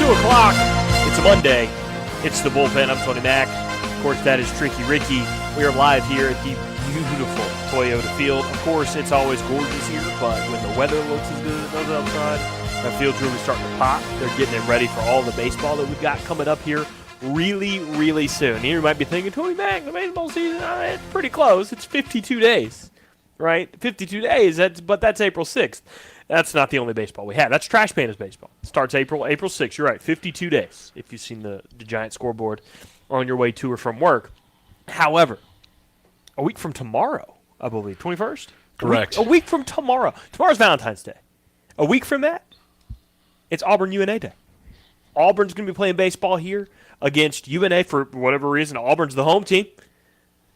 2 o'clock. It's a Monday. It's the Bullpen. I'm Tony Mack. Of course, that is Tricky Ricky. We are live here at the beautiful Toyota Field. Of course, it's always gorgeous here, but when the weather looks as good as it does outside, that field's really starting to pop. They're getting it ready for all the baseball that we've got coming up here really, really soon. You might be thinking, Tony Mack, the baseball season, it's pretty close. It's 52 days, right? 52 days, but that's April 6th. That's not the only baseball we have. That's Trash Pandas baseball. It starts April 6th. You're right, 52 days if you've seen the giant scoreboard on your way to or from work. However, a week from tomorrow, I believe, 21st? Correct. A week from tomorrow. Tomorrow's Valentine's Day. A week from that, it's Auburn UNA Day. Auburn's going to be playing baseball here against UNA for whatever reason. Auburn's the home team.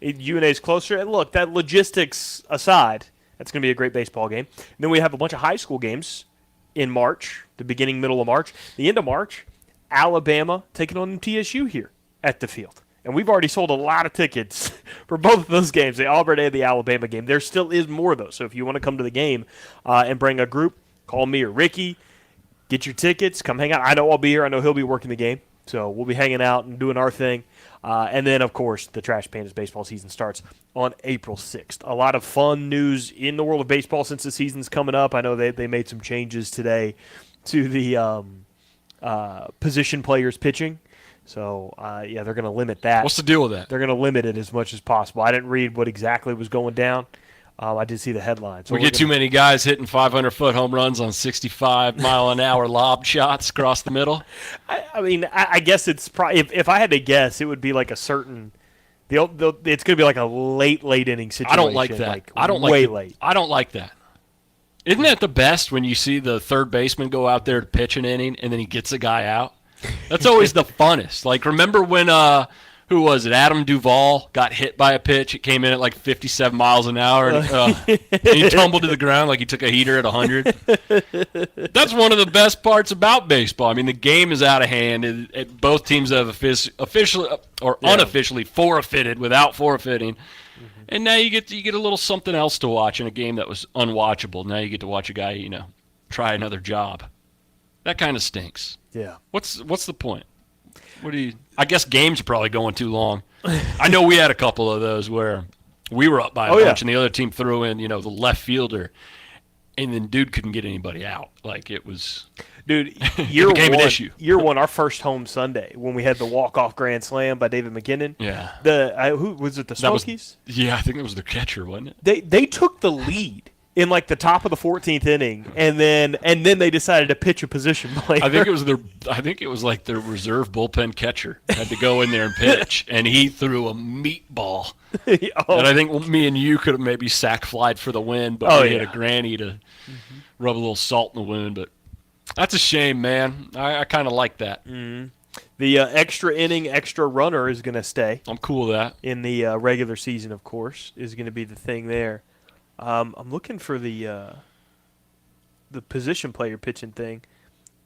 UNA's closer. And look, that logistics aside, that's going to be a great baseball game. And then we have a bunch of high school games in March, the beginning, middle of March. The end of March, Alabama taking on TSU here at the field. And we've already sold a lot of tickets for both of those games, the Auburn and the Alabama game. There still is more, though. So if you want to come to the game and bring a group, call me or Ricky. Get your tickets. Come hang out. I know I'll be here. I know he'll be working the game. So we'll be hanging out and doing our thing. And then, of course, the Trash Pandas baseball season starts on April 6th. A lot of fun news in the world of baseball since the season's coming up. I know they made some changes today to the position players pitching. So, they're going to limit that. What's the deal with that? They're going to limit it as much as possible. I didn't read what exactly was going down. I did see the headline. So we get too many guys hitting 500-foot home runs on 65-mile-an-hour lob shots across the middle. I guess it's probably if I had to guess, it would be like a certain. It's going to be like a late inning situation. I don't like that. Late. I don't like that. Isn't that the best when you see the third baseman go out there to pitch an inning and then he gets a guy out? That's always the funnest. Like, remember when who was it? Adam Duvall got hit by a pitch. It came in at like 57 miles an hour, and he tumbled to the ground like he took a heater at 100. That's one of the best parts about baseball. I mean, the game is out of hand. And both teams have officially or unofficially forfeited without forfeiting. Mm-hmm. And now you get a little something else to watch in a game that was unwatchable. Now you get to watch a guy, try another job. That kind of stinks. Yeah. What's the point? I guess games are probably going too long. I know we had a couple of those where we were up by a bunch and the other team threw in, the left fielder, and then dude couldn't get anybody out. Like, it was year became one, an issue. Year one, our first home Sunday when we had the walk-off grand slam by David McKinnon. Yeah. Who was it? The Smokies? I think it was the catcher, wasn't it? They took the lead in like the top of the 14th inning, and then they decided to pitch a position player. I think it was like their reserve bullpen catcher had to go in there and pitch, and he threw a meatball. And I think me and you could have maybe sack flied for the win, but we had a granny to rub a little salt in the wound. But that's a shame, man. I kind of like that. Mm-hmm. The extra inning, extra runner is going to stay. I'm cool with that. In the regular season, of course, is going to be the thing there. I'm looking for the position player pitching thing.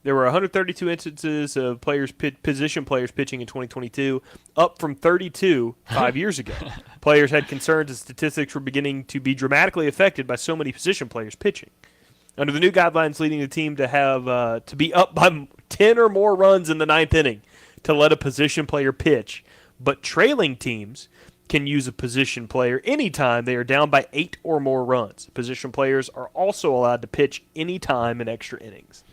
There were 132 instances of position players pitching in 2022, up from 32 5 years ago. Players had concerns that statistics were beginning to be dramatically affected by so many position players pitching. Under the new guidelines leading the team to have to be up by 10 or more runs in the ninth inning to let a position player pitch, but trailing teams can use a position player anytime they are down by 8 or more runs. Position players are also allowed to pitch anytime in extra innings.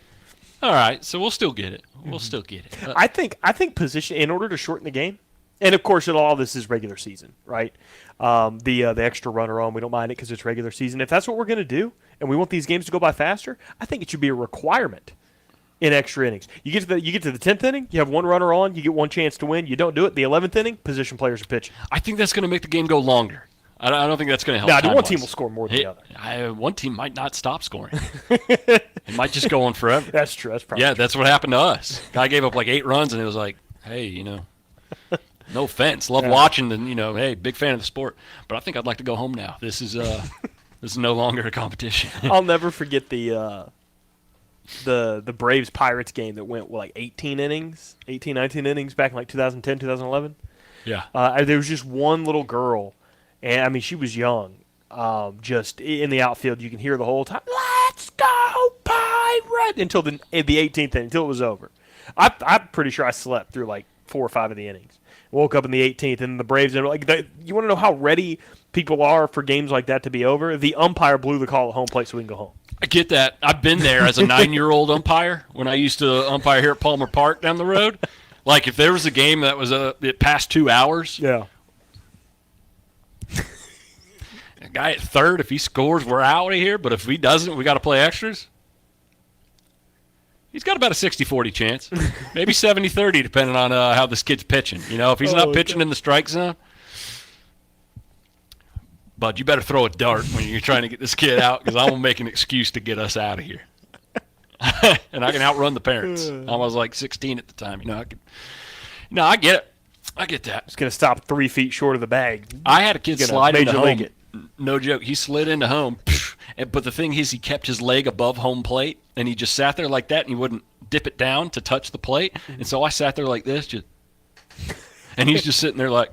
All right, so we'll still get it. We'll still get it. I think position, in order to shorten the game, and of course all this is regular season, right? The extra runner on, we don't mind it because it's regular season. If that's what we're going to do, and we want these games to go by faster, I think it should be a requirement in extra innings. You get to the 10th inning, you have one runner on, you get one chance to win. You don't do it. The 11th inning, position players are pitching. I think that's going to make the game go longer. I don't think that's going to help. No, one team will score more than the other. One team might not stop scoring. It might just go on forever. That's true. That's probably true. That's what happened to us. Guy gave up like 8 runs, and it was like, hey, no offense, love watching, and hey, big fan of the sport, but I think I'd like to go home now. This is no longer a competition. I'll never forget the Braves Pirates game that went like 19 innings back in like 2010, 2011. Yeah. There was just one little girl, and I mean she was young, just in the outfield. You can hear the whole time, "Let's go Pirates!" until the 18th inning, until it was over. I'm pretty sure I slept through like 4 or 5 of the innings. Woke up in the 18th, and the Braves. You want to know how ready people are for games like that to be over? The umpire blew the call at home plate so we can go home. I get that. I've been there as a 9-year-old umpire when I used to umpire here at Palmer Park down the road. Like if there was a game that was it past 2 hours, yeah. A guy at third, if he scores, we're out of here. But if he doesn't, we got to play extras. He's got about a 60-40 chance, maybe 70-30, depending on how this kid's pitching. You know, if he's not pitching in the strike zone. Bud, you better throw a dart when you're trying to get this kid out, because I'm going to make an excuse to get us out of here. And I can outrun the parents. I was like 16 at the time. I get it. I get that. It's going to stop 3 feet short of the bag. I had a kid slide into home. It. No joke. He slid into home. But the thing is, he kept his leg above home plate, and he just sat there like that, and he wouldn't dip it down to touch the plate. And so I sat there like this, and he's just sitting there like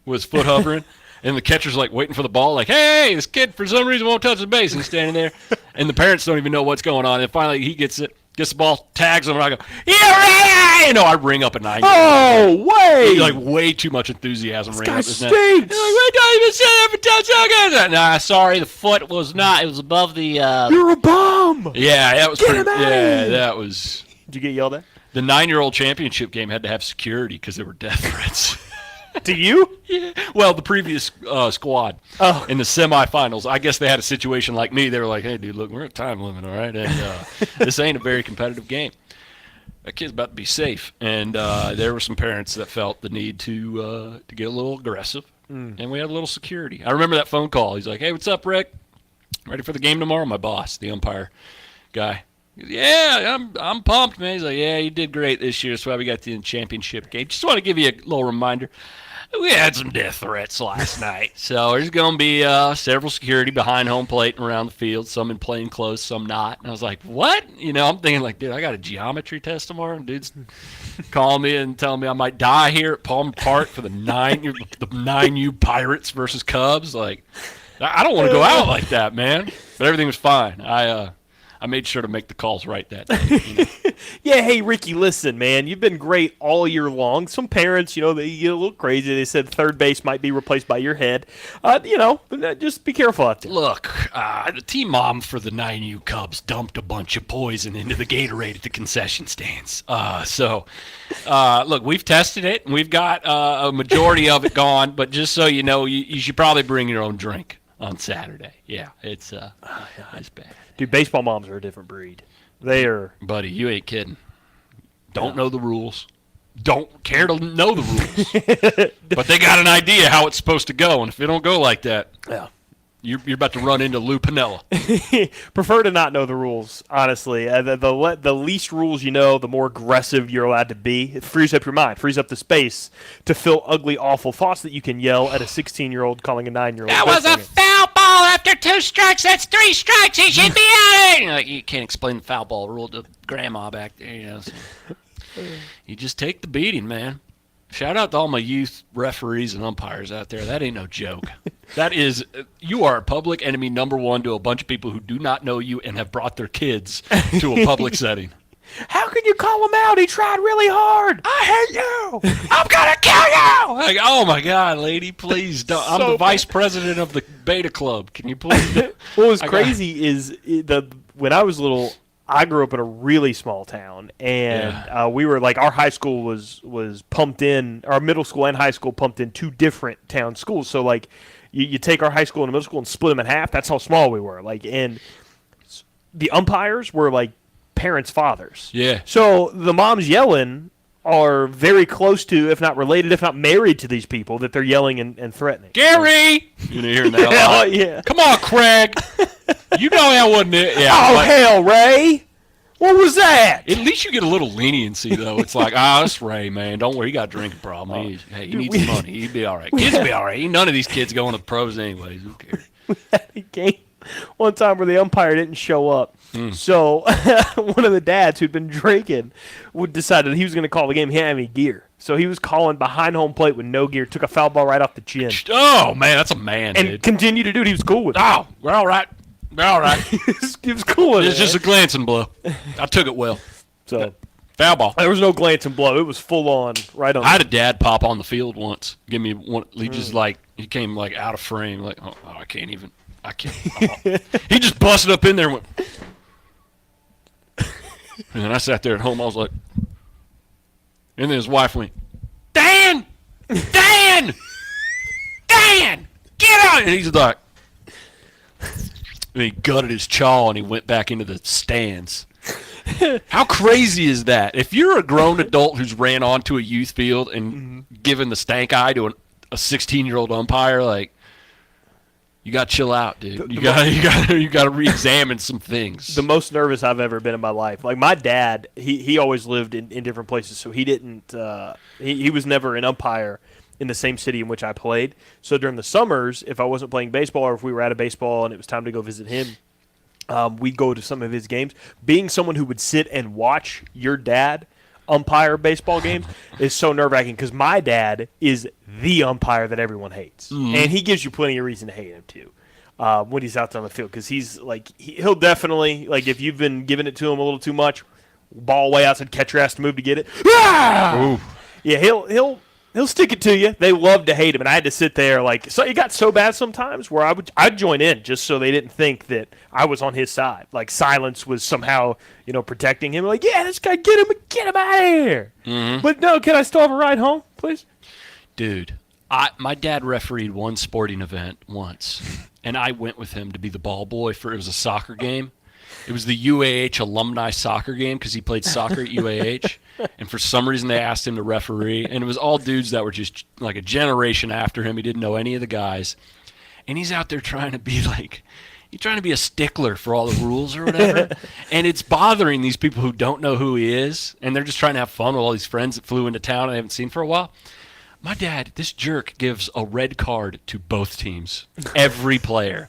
with his foot hovering. And the catcher's like waiting for the ball, like, hey, this kid for some reason won't touch the base. And he's standing there. And the parents don't even know what's going on. And finally he gets the ball, tags him, and I go, yeah, right! I ring up a 9-year-old. Oh, wait! Like way too much enthusiasm. This guy stinks. Like, we don't even sit there for 10 seconds. Nah, sorry, the foot was not. It was above the. You're a bum. Yeah, that was Get pretty. him out Yeah, of here. that was. Did you get yelled at? The 9-year-old championship game had to have security because there were death threats. To you? Yeah. Well, the previous squad in the semifinals, I guess they had a situation like me. They were like, hey, dude, look, we're at time limit, all right? And this ain't a very competitive game. That kid's about to be safe. And there were some parents that felt the need to get a little aggressive, and we had a little security. I remember that phone call. He's like, hey, what's up, Rick? Ready for the game tomorrow? My boss, the umpire guy. He goes, yeah, I'm pumped, man. He's like, yeah, you did great this year. That's why we got the championship game. Just want to give you a little reminder. We had some death threats last night. So there's going to be several security behind home plate and around the field, some in plain clothes, some not. And I was like, what? I'm thinking like, dude, I got a geometry test tomorrow. And dude's calling me and telling me I might die here at Palmer Park for the 9U Pirates versus Cubs. Like, I don't want to go out like that, man. But everything was fine. I made sure to make the calls right that day. Yeah, hey, Ricky, listen, man. You've been great all year long. Some parents, they get a little crazy. They said third base might be replaced by your head. Just be careful out there. Look, the team mom for the 9U Cubs dumped a bunch of poison into the Gatorade at the concession stands. Look, we've tested it, and we've got a majority of it gone. But just so you know, you should probably bring your own drink on Saturday. Yeah, it's bad. Dude, baseball moms are a different breed. They are. Buddy, you ain't kidding. Don't know the rules. Don't care to know the rules. But they got an idea how it's supposed to go, and if it don't go like that, yeah, you're about to run into Lou Piniella. Prefer to not know the rules, honestly. The least rules you know, the more aggressive you're allowed to be. It frees up your mind, frees up the space to fill ugly, awful thoughts that you can yell at a 16-year-old calling a 9-year-old. That was a foul ball after 2 strikes. That's 3 strikes. He should be out. You can't explain the foul ball rule to grandma back there. So. You just take the beating, man. Shout out to all my youth referees and umpires out there. That ain't no joke. You are public enemy number 1 to a bunch of people who do not know you and have brought their kids to a public setting. How can you call him out? He tried really hard. I hate you. I'm going to kill you. Like, oh, my God, lady, please don't. I'm the vice president of the Beta Club. Can you please? What was crazy is when I was little, I grew up in a really small town, and we were like, our high school was pumped in, our middle school and high school pumped in 2 different town schools. So like, you take our high school and middle school and split them in half. That's how small we were. Like, and the umpires were like parents' fathers. Yeah. So the moms yelling are very close to, if not related, if not married to these people that they're yelling and threatening. Gary! You're hearing that a lot. Yeah. Come on, Craig. You know that wasn't it. Yeah. Oh, hell, Ray. What was that? At least you get a little leniency, though. It's like, that's Ray, man. Don't worry. He got a drinking problem. He needs some money. He'd be all right. Kids will be all right. None of these kids going to the pros anyways. Who cares? We had a game one time where the umpire didn't show up. So one of the dads who'd been drinking decided he was going to call the game. He didn't have any gear. So he was calling behind home plate with no gear, took a foul ball right off the chin. Oh, man, that's a man, and dude. continued to do it. He was cool with it. Oh, we're all right. We're all right. He was cool with it. It's just a glancing blow. I took it well. So Foul ball. There was no glance and blow. It was full on right on. I had a dad pop on the field once. Give me one. He just he came like out of frame. Like, oh, I can't. He just busted up in there and went. And then I sat there at home. I was like, and then his wife went, Dan, get out! And he's like, and he gutted his jaw and he went back into the stands. How crazy is that? If you're a grown adult who's ran onto a youth field and given the stank eye to a 16-year-old umpire, like, you got to chill out, dude. You got to re-examine some things. The most nervous I've ever been in my life. Like, my dad, he always lived in different places, so he didn't he was never an umpire in the same city in which I played. So during the summers, if I wasn't playing baseball or if we were out of baseball and it was time to go visit him, we'd go to some of his games. Being someone who would sit and watch your dad umpire baseball games is so nerve-wracking because my dad is the umpire that everyone hates. And he gives you plenty of reason to hate him, too, when he's out there on the field. Because he's like, he'll definitely, like, if you've been giving it to him a little too much, ball way outside, catcher has to move to get it. Ah! Yeah, he'll stick it to you. They love to hate him, and I had to sit there like. So it got so bad sometimes where I'd join in just so they didn't think that I was on his side. Like silence was somehow protecting him. Like, yeah, this guy, get him out of here. But no, can I still have a ride home, please? Dude, my dad refereed one sporting event once, and I went with him to be the ball boy it was a soccer game. It was the UAH alumni soccer game because he played soccer at UAH. And for some reason, they asked him to referee. And it was all dudes that were just like a generation after him. He didn't know any of the guys. And he's out there trying to be a stickler for all the rules or whatever. And it's bothering these people who don't know who he is. And they're just trying to have fun with all these friends that flew into town and they haven't seen for a while. My dad, this jerk, gives a red card to both teams. Every player.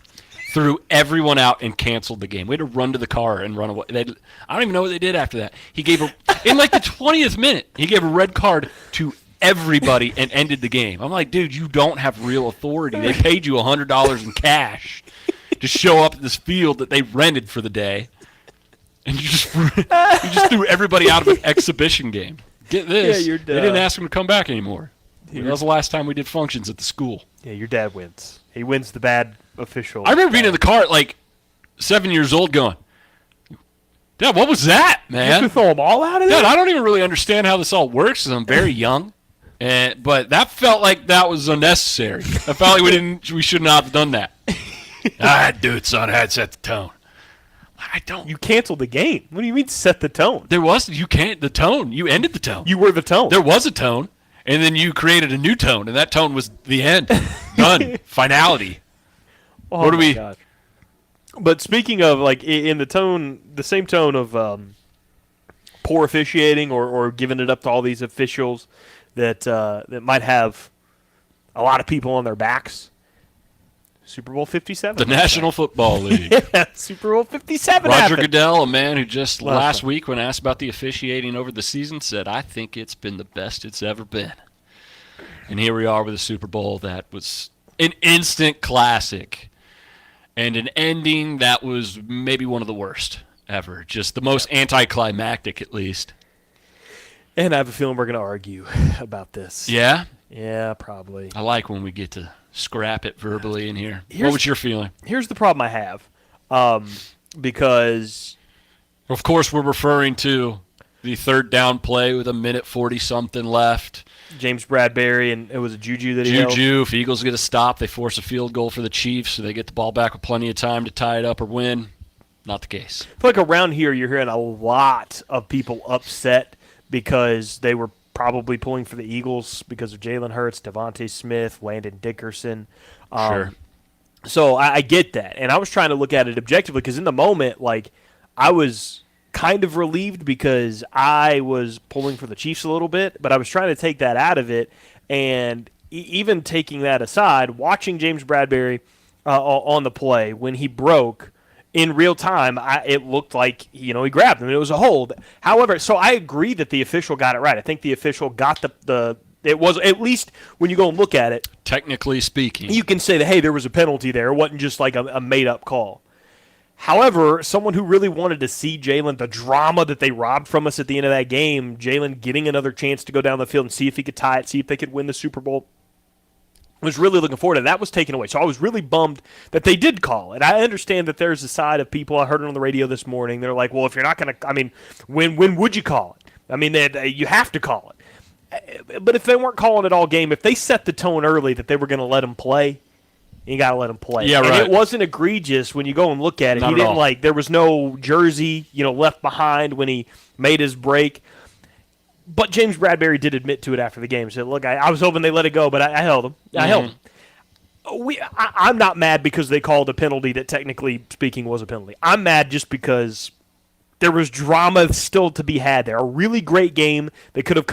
Threw everyone out and canceled the game. We had to run to the car and run away. I don't even know what they did after that. He gave in like the 20th minute, he gave a red card to everybody and ended the game. I'm like, dude, you don't have real authority. They paid you $100 in cash to show up at this field that they rented for the day, and you just threw everybody out of an exhibition game. Get this? Yeah, you're they didn't ask him to come back anymore. That was the last time we did functions at the school. Yeah, your dad wins. He wins the bad official. I remember being in the car at like 7 years old going, Dad, what was that, man? You throw them all out of there? Dad, I don't even really understand how this all works because I'm very young. But that felt like that was unnecessary. I felt like we should not have done that. I had to do it, son. I had to set the tone. I don't. You canceled the game. What do you mean set the tone? The tone. You ended the tone. You were the tone. There was a tone. And then you created a new tone, and that tone was the end. Done. Finality. Oh, my God. But speaking of, like, in the same tone of poor officiating or giving it up to all these officials that might have a lot of people on their backs, Super Bowl 57. The National Football League. Yeah, Super Bowl 57 Roger happened. Goodell, a man who just last week when asked about the officiating over the season, said, I think it's been the best it's ever been. And here we are with a Super Bowl that was an instant classic and an ending that was maybe one of the worst ever. Just the most anticlimactic, at least. And I have a feeling we're going to argue about this. Yeah? Yeah, probably. I like when we get to scrap it verbally in here. What was your feeling? Here's the problem I have. Because... Of course, we're referring to the third down play with 1:40-something left. James Bradbury, and it was a Juju that he held. If Eagles get a stop, they force a field goal for the Chiefs, so they get the ball back with plenty of time to tie it up or win. Not the case. I feel like around here you're hearing a lot of people upset because they were probably pulling for the Eagles because of Jalen Hurts, Devontae Smith, Landon Dickerson. Sure. So I get that, and I was trying to look at it objectively because in the moment, like, I was kind of relieved because I was pulling for the Chiefs a little bit, but I was trying to take that out of it. And even taking that aside, watching James Bradbury on the play when he broke in real time, it looked like he grabbed him. It was a hold. However, so I agree that the official got it right. I think the official got the it was, at least when you go and look at it, technically speaking, you can say that, hey, there was a penalty there. It wasn't just like a made-up call. However, someone who really wanted to see Jalen, the drama that they robbed from us at the end of that game, Jalen getting another chance to go down the field and see if he could tie it, see if they could win the Super Bowl, was really looking forward to it. That was taken away. So I was really bummed that they did call it. I understand that there's a side of people, I heard it on the radio this morning, they're like, well, if you're not going to, I mean, when would you call it? I mean, you have to call it. But if they weren't calling it all game, if they set the tone early that they were going to let him play, you got to let him play. Yeah, right. And it wasn't egregious when you go and look at it. Not He at didn't all. there was no jersey, left behind when he made his break. But James Bradbury did admit to it after the game. He said, look, I was hoping they let it go, but I held him. I held him. I'm not mad because they called a penalty that technically speaking was a penalty. I'm mad just because there was drama still to be had there. A really great game that could have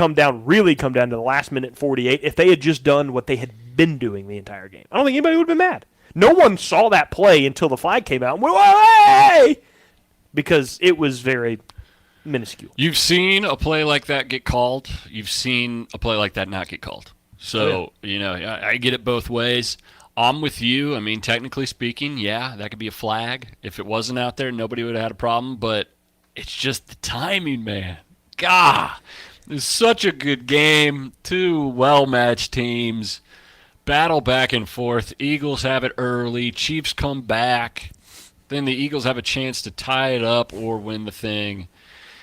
really come down to the last minute 48 if they had just done what they had been doing the entire game. I don't think anybody would have been mad. No one saw that play until the flag came out and went, "Hey!" because it was very minuscule. You've seen a play like that get called. You've seen a play like that not get called. So, I get it both ways. I'm with you. I mean, technically speaking, yeah, that could be a flag. If it wasn't out there, nobody would have had a problem. But it's just the timing, man. God, it's such a good game. Two well-matched teams. Battle back and forth. Eagles have it early. Chiefs come back. Then the Eagles have a chance to tie it up or win the thing.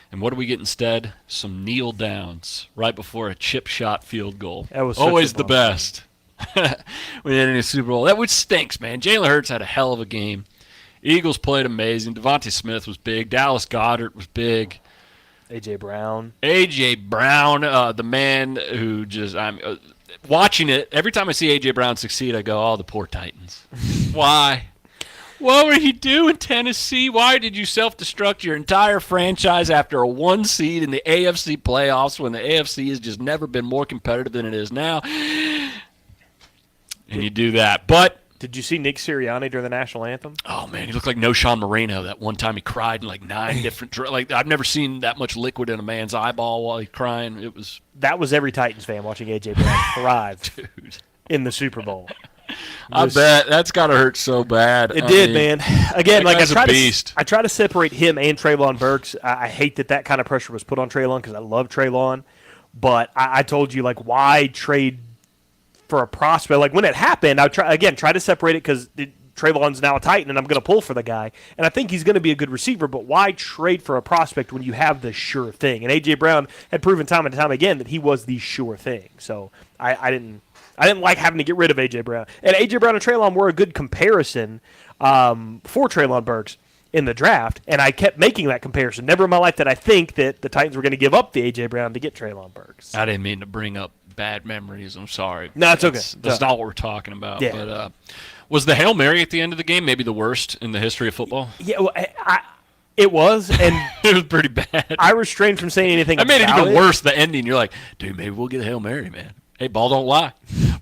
And what do we get instead? Some kneel downs right before a chip shot field goal. That was always such a the bummer. best. When you're in a Super Bowl. That which stinks, man. Jalen Hurts had a hell of a game. Eagles played amazing. Devontae Smith was big. Dallas Goedert was big. A.J. Brown, the man who I'm watching it. Every time I see A.J. Brown succeed, I go, oh, the poor Titans. Why? What were you doing, Tennessee? Why did you self-destruct your entire franchise after a 1 seed in the AFC playoffs when the AFC has just never been more competitive than it is now? And you do that. But did you see Nick Sirianni during the national anthem? oh, man, he looked like No Sean Moreno that one time he cried in like 9 different I've never seen that much liquid in a man's eyeball while he's crying. That was every Titans fan watching A.J. Brown thrive Dude. in the Super Bowl. I bet that's got to hurt so bad. It did, man. Again, that like guy's a beast. I try to separate him and Treylon Burks. I hate that kind of pressure was put on Treylon because I love Treylon. But I told you, like, why trade for a prospect? Like, when it happened, I try to separate it because Treylon's now a Titan, and I'm going to pull for the guy. And I think he's going to be a good receiver, but why trade for a prospect when you have the sure thing? And A.J. Brown had proven time and time again that he was the sure thing. So I didn't like having to get rid of A.J. Brown. And A.J. Brown and Treylon were a good comparison for Treylon Burks in the draft, and I kept making that comparison. Never in my life did I think that the Titans were going to give up the A.J. Brown to get Treylon Burks. I didn't mean to bring up bad memories. I'm sorry. No, it's okay. That's not what we're talking about. Yeah. But was the Hail Mary at the end of the game maybe the worst in the history of football? Yeah, well, it was, and It was pretty bad. I refrained from saying anything I made it about even worse, the ending. You're like, dude, maybe we'll get a Hail Mary, man. Hey, ball don't lie.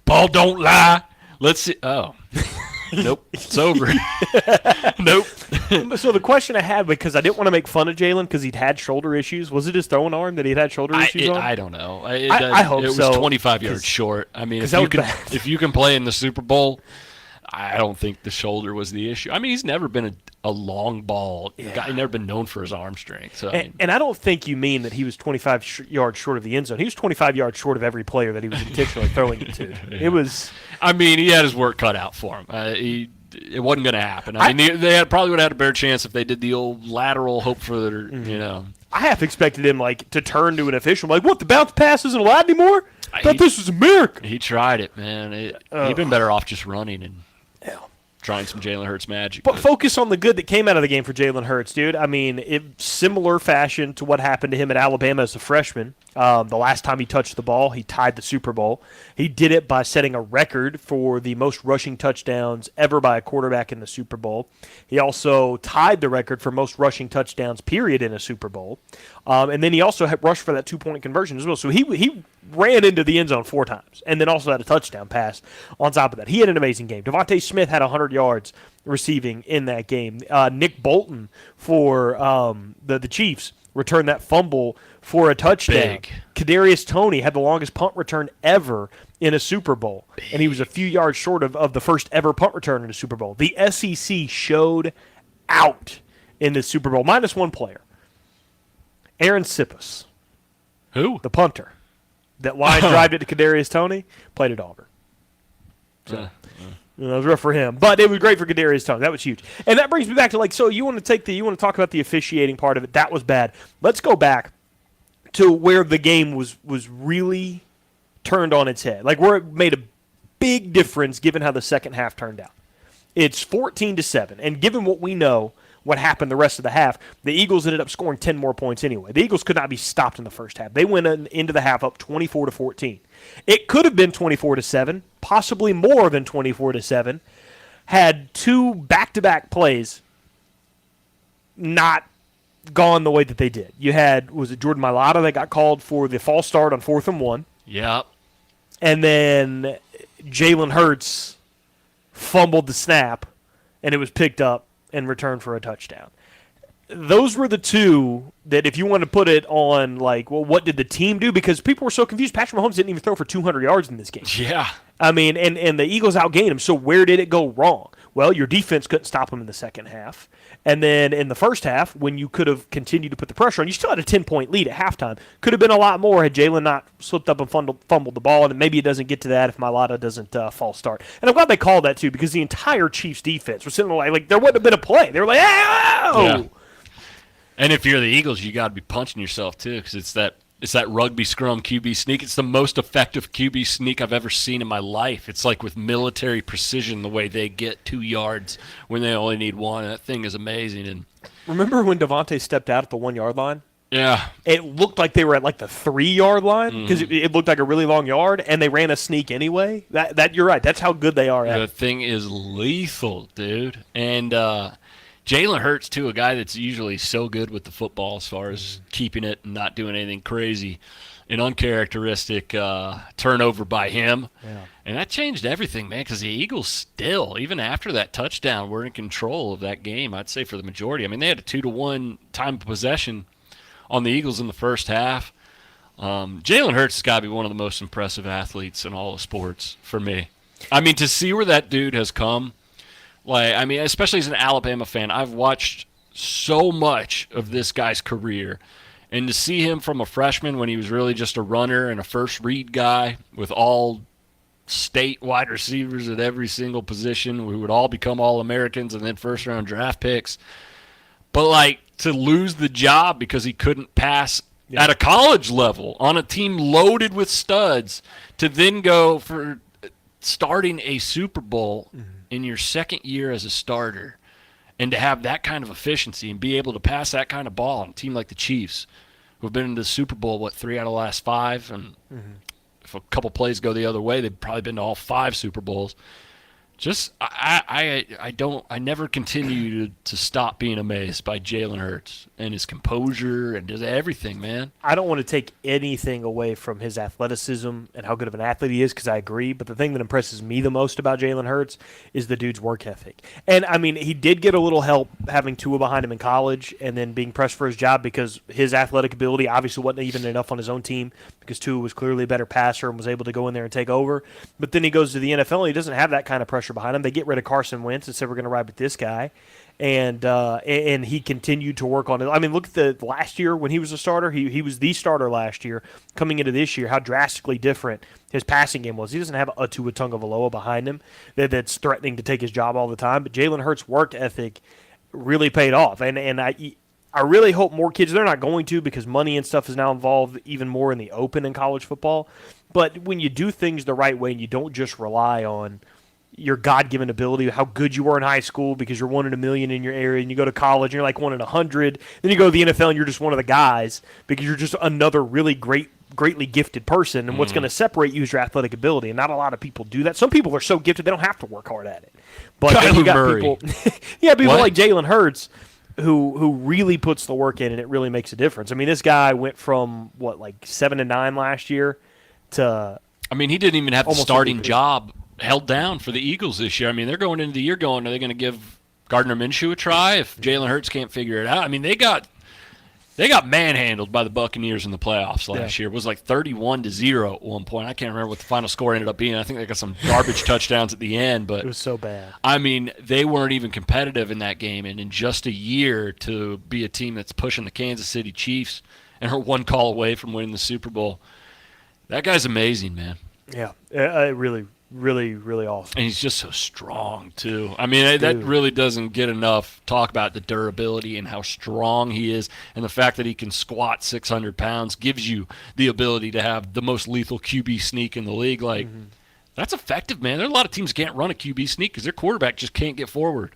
Ball don't lie. Let's see. Oh. Nope. It's over. Nope. So the question I had, because I didn't want to make fun of Jalen because he'd had shoulder issues, was it his throwing arm that he'd had shoulder issues on? I don't know. I hope it was so, 25 yards short. I mean, 'cause that was bad. if you can play in the Super Bowl, I don't think the shoulder was the issue. I mean, he's never been a long ball guy. He's never been known for his arm strength. So, And I don't think you mean that he was 25 yards short of the end zone. He was 25 yards short of every player that he was intentionally throwing it to. It was. I mean, he had his work cut out for him. It wasn't going to happen. I mean, they probably would have had a better chance if they did the old lateral hope for their, I half expected him to turn to an official like, what, the bounce pass isn't allowed anymore? I thought this was America. He tried it, man. He'd been better off just running and trying some Jalen Hurts magic. But focus on the good that came out of the game for Jalen Hurts, dude. I mean, similar fashion to what happened to him at Alabama as a freshman. The last time he touched the ball, he tied the Super Bowl. He did it by setting a record for the most rushing touchdowns ever by a quarterback in the Super Bowl. He also tied the record for most rushing touchdowns, period, in a Super Bowl. And then he also had rushed for that 2-point conversion as well. So he ran into the end zone 4 times and then also had a touchdown pass on top of that. He had an amazing game. Devontae Smith had 100 yards receiving in that game. Nick Bolton for the Chiefs returned that fumble for a touchdown. Big. Kadarius Toney had the longest punt return ever in a Super Bowl, and he was a few yards short of the first ever punt return in a Super Bowl. The SEC showed out in the Super Bowl, minus one player. Aaron Siposs, Who? the punter, that line drive it to Kadarius Toney, played at Auburn. So it was rough for him, but it was great for Kadarius Toney. That was huge, and that brings me back to so you want to talk about the officiating part of it. That was bad. Let's go back to where the game was really turned on its head, where it made a big difference given how the second half turned out. It's 14-7, and given what we know, what happened the rest of the half, the Eagles ended up scoring 10 more points anyway. The Eagles could not be stopped in the first half. They went into the half up 24-14. It could have been 24-7, possibly more than 24-7, had two back-to-back plays not gone the way that they did. You had, was it Jordan Mailata that got called for the false start on 4th and 1? Yep. And then Jalen Hurts fumbled the snap, and it was picked up and returned for a touchdown. Those were the two that if you want to put it on, what did the team do? Because people were so confused. Patrick Mahomes didn't even throw for 200 yards in this game. Yeah. I mean, and the Eagles outgained him. So where did it go wrong? Well, your defense couldn't stop him in the second half. And then in the first half, when you could have continued to put the pressure on, you still had a 10-point lead at halftime. Could have been a lot more had Jalen not slipped up and fumbled the ball, and maybe it doesn't get to that if Mailata doesn't false start. And I'm glad they called that, too, because the entire Chiefs defense was sitting there there wouldn't have been a play. They were like, oh! Yeah. And if you're the Eagles, you got to be punching yourself, too, because it's that rugby scrum QB sneak. It's the most effective QB sneak I've ever seen in my life. It's like with military precision the way they get 2 yards when they only need one. That thing is amazing. And remember when Devontae stepped out at the 1-yard line? Yeah. It looked like they were at the 3-yard line because it looked like a really long yard, and they ran a sneak anyway. That you're right. That's how good they are at The it. thing is lethal, dude. And Jalen Hurts, too, a guy that's usually so good with the football as far as keeping it and not doing anything crazy. An uncharacteristic turnover by him. Yeah. And that changed everything, man, because the Eagles still, even after that touchdown, were in control of that game, I'd say, for the majority. I mean, they had a 2-1 time of possession on the Eagles in the first half. Jalen Hurts has got to be one of the most impressive athletes in all of sports for me. I mean, to see where that dude has come, especially as an Alabama fan, I've watched so much of this guy's career. And to see him from a freshman when he was really just a runner and a first read guy with all state wide receivers at every single position who would all become All-Americans and then first-round draft picks. But, to lose the job because he couldn't pass at a college level on a team loaded with studs to then go for starting a Super Bowl in your second year as a starter and to have that kind of efficiency and be able to pass that kind of ball on a team like the Chiefs who have been in the Super Bowl, 3 out of the last 5, and if a couple plays go the other way, they've probably been to all 5 Super Bowls. Just I never continue to stop being amazed by Jalen Hurts and his composure and just everything, man. I don't want to take anything away from his athleticism and how good of an athlete he is because I agree. But the thing that impresses me the most about Jalen Hurts is the dude's work ethic. And, I mean, he did get a little help having Tua behind him in college and then being pressed for his job because his athletic ability obviously wasn't even enough on his own team because Tua was clearly a better passer and was able to go in there and take over. But then he goes to the NFL and he doesn't have that kind of pressure behind him. They get rid of Carson Wentz and said we're going to ride with this guy. And he continued to work on it. I mean, look at the last year when he was a starter. He was the starter last year. Coming into this year, how drastically different his passing game was. He doesn't have a Tua Tagovailoa behind him that's threatening to take his job all the time. But Jalen Hurts' work ethic really paid off. And I really hope more kids, they're not going to because money and stuff is now involved even more in the open in college football. But when you do things the right way and you don't just rely on your God-given ability, how good you were in high school because you're 1 in a million in your area, and you go to college and you're like 1 in 100. Then you go to the NFL and you're just one of the guys because you're just another really greatly gifted person. And what's going to separate you is your athletic ability, and not a lot of people do that. Some people are so gifted they don't have to work hard at it. But then you got Murray. people like Jalen Hurts who really puts the work in, and it really makes a difference. I mean, this guy went from 7-9 last year to he didn't even have the almost starting 53. job held down for the Eagles this year. I mean, they're going into the year are they going to give Gardner Minshew a try if Jalen Hurts can't figure it out? I mean, they got They got manhandled by the Buccaneers in the playoffs last year. It was like 31-0 at one point. I can't remember what the final score ended up being. I think they got some garbage touchdowns at the end, but It was so bad. I mean, they weren't even competitive in that game, and in just a year to be a team that's pushing the Kansas City Chiefs and are one call away from winning the Super Bowl, that guy's amazing, man. Yeah, really, really, really awesome. And he's just so strong, too. I mean, that really doesn't get enough talk about the durability and how strong he is. And the fact that he can squat 600 pounds gives you the ability to have the most lethal QB sneak in the league. Like, that's effective, man. There are a lot of teams that can't run a QB sneak because their quarterback just can't get forward.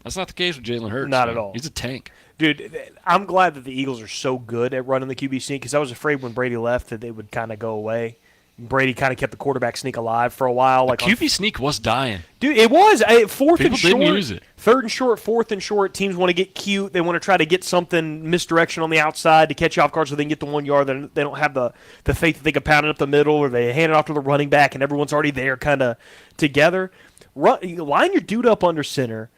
That's not the case with Jalen Hurts. Not man. at all. He's a tank. Dude, I'm glad that the Eagles are so good at running the QB sneak because I was afraid when Brady left that they would kind of go away. Brady kind of kept the quarterback sneak alive for a while. Like QB sneak was dying. Dude, it was. Fourth People and short. didn't use it. Third and short, fourth and short. Teams want to get cute. They want to try to get something misdirection on the outside to catch you off guard so they can get the 1 yard. They don't have the faith that they can pound it up the middle, or they hand it off to the running back and everyone's already there kind of together. Line your dude up under center.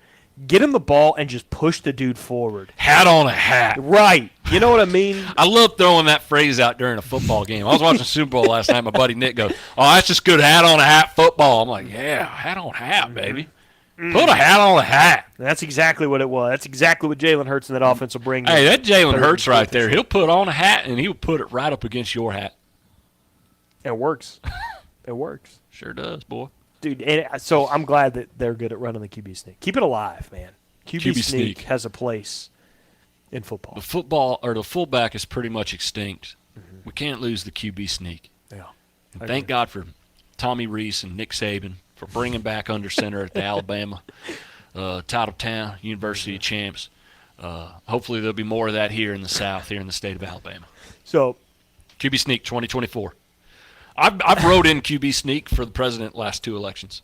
Get him the ball and just push the dude forward. Hat on a hat. Right. You know what I mean? I love throwing that phrase out during a football game. I was watching Super Bowl last night. My buddy Nick goes, "Oh, that's just good hat on a hat football." I'm like, "Yeah, hat on hat, baby. Put a hat on a hat." That's exactly what it was. That's exactly what Jalen Hurts in that offense will bring. Hey, that Jalen Hurts right there. He'll put on a hat and he'll put it right up against your hat. It works. It works. Sure does, boy. Dude, and so I'm glad that they're good at running the QB sneak. Keep it alive, man. QB sneak has a place in football. The fullback is pretty much extinct. We can't lose the QB sneak. Yeah. And thank God for Tommy Rees and Nick Saban for bringing back under center at the Alabama Title Town University of Champs. Hopefully there'll be more of that here in the South, here in the state of Alabama. So QB sneak 2024. I've wrote in QB sneak for the president last 2 elections.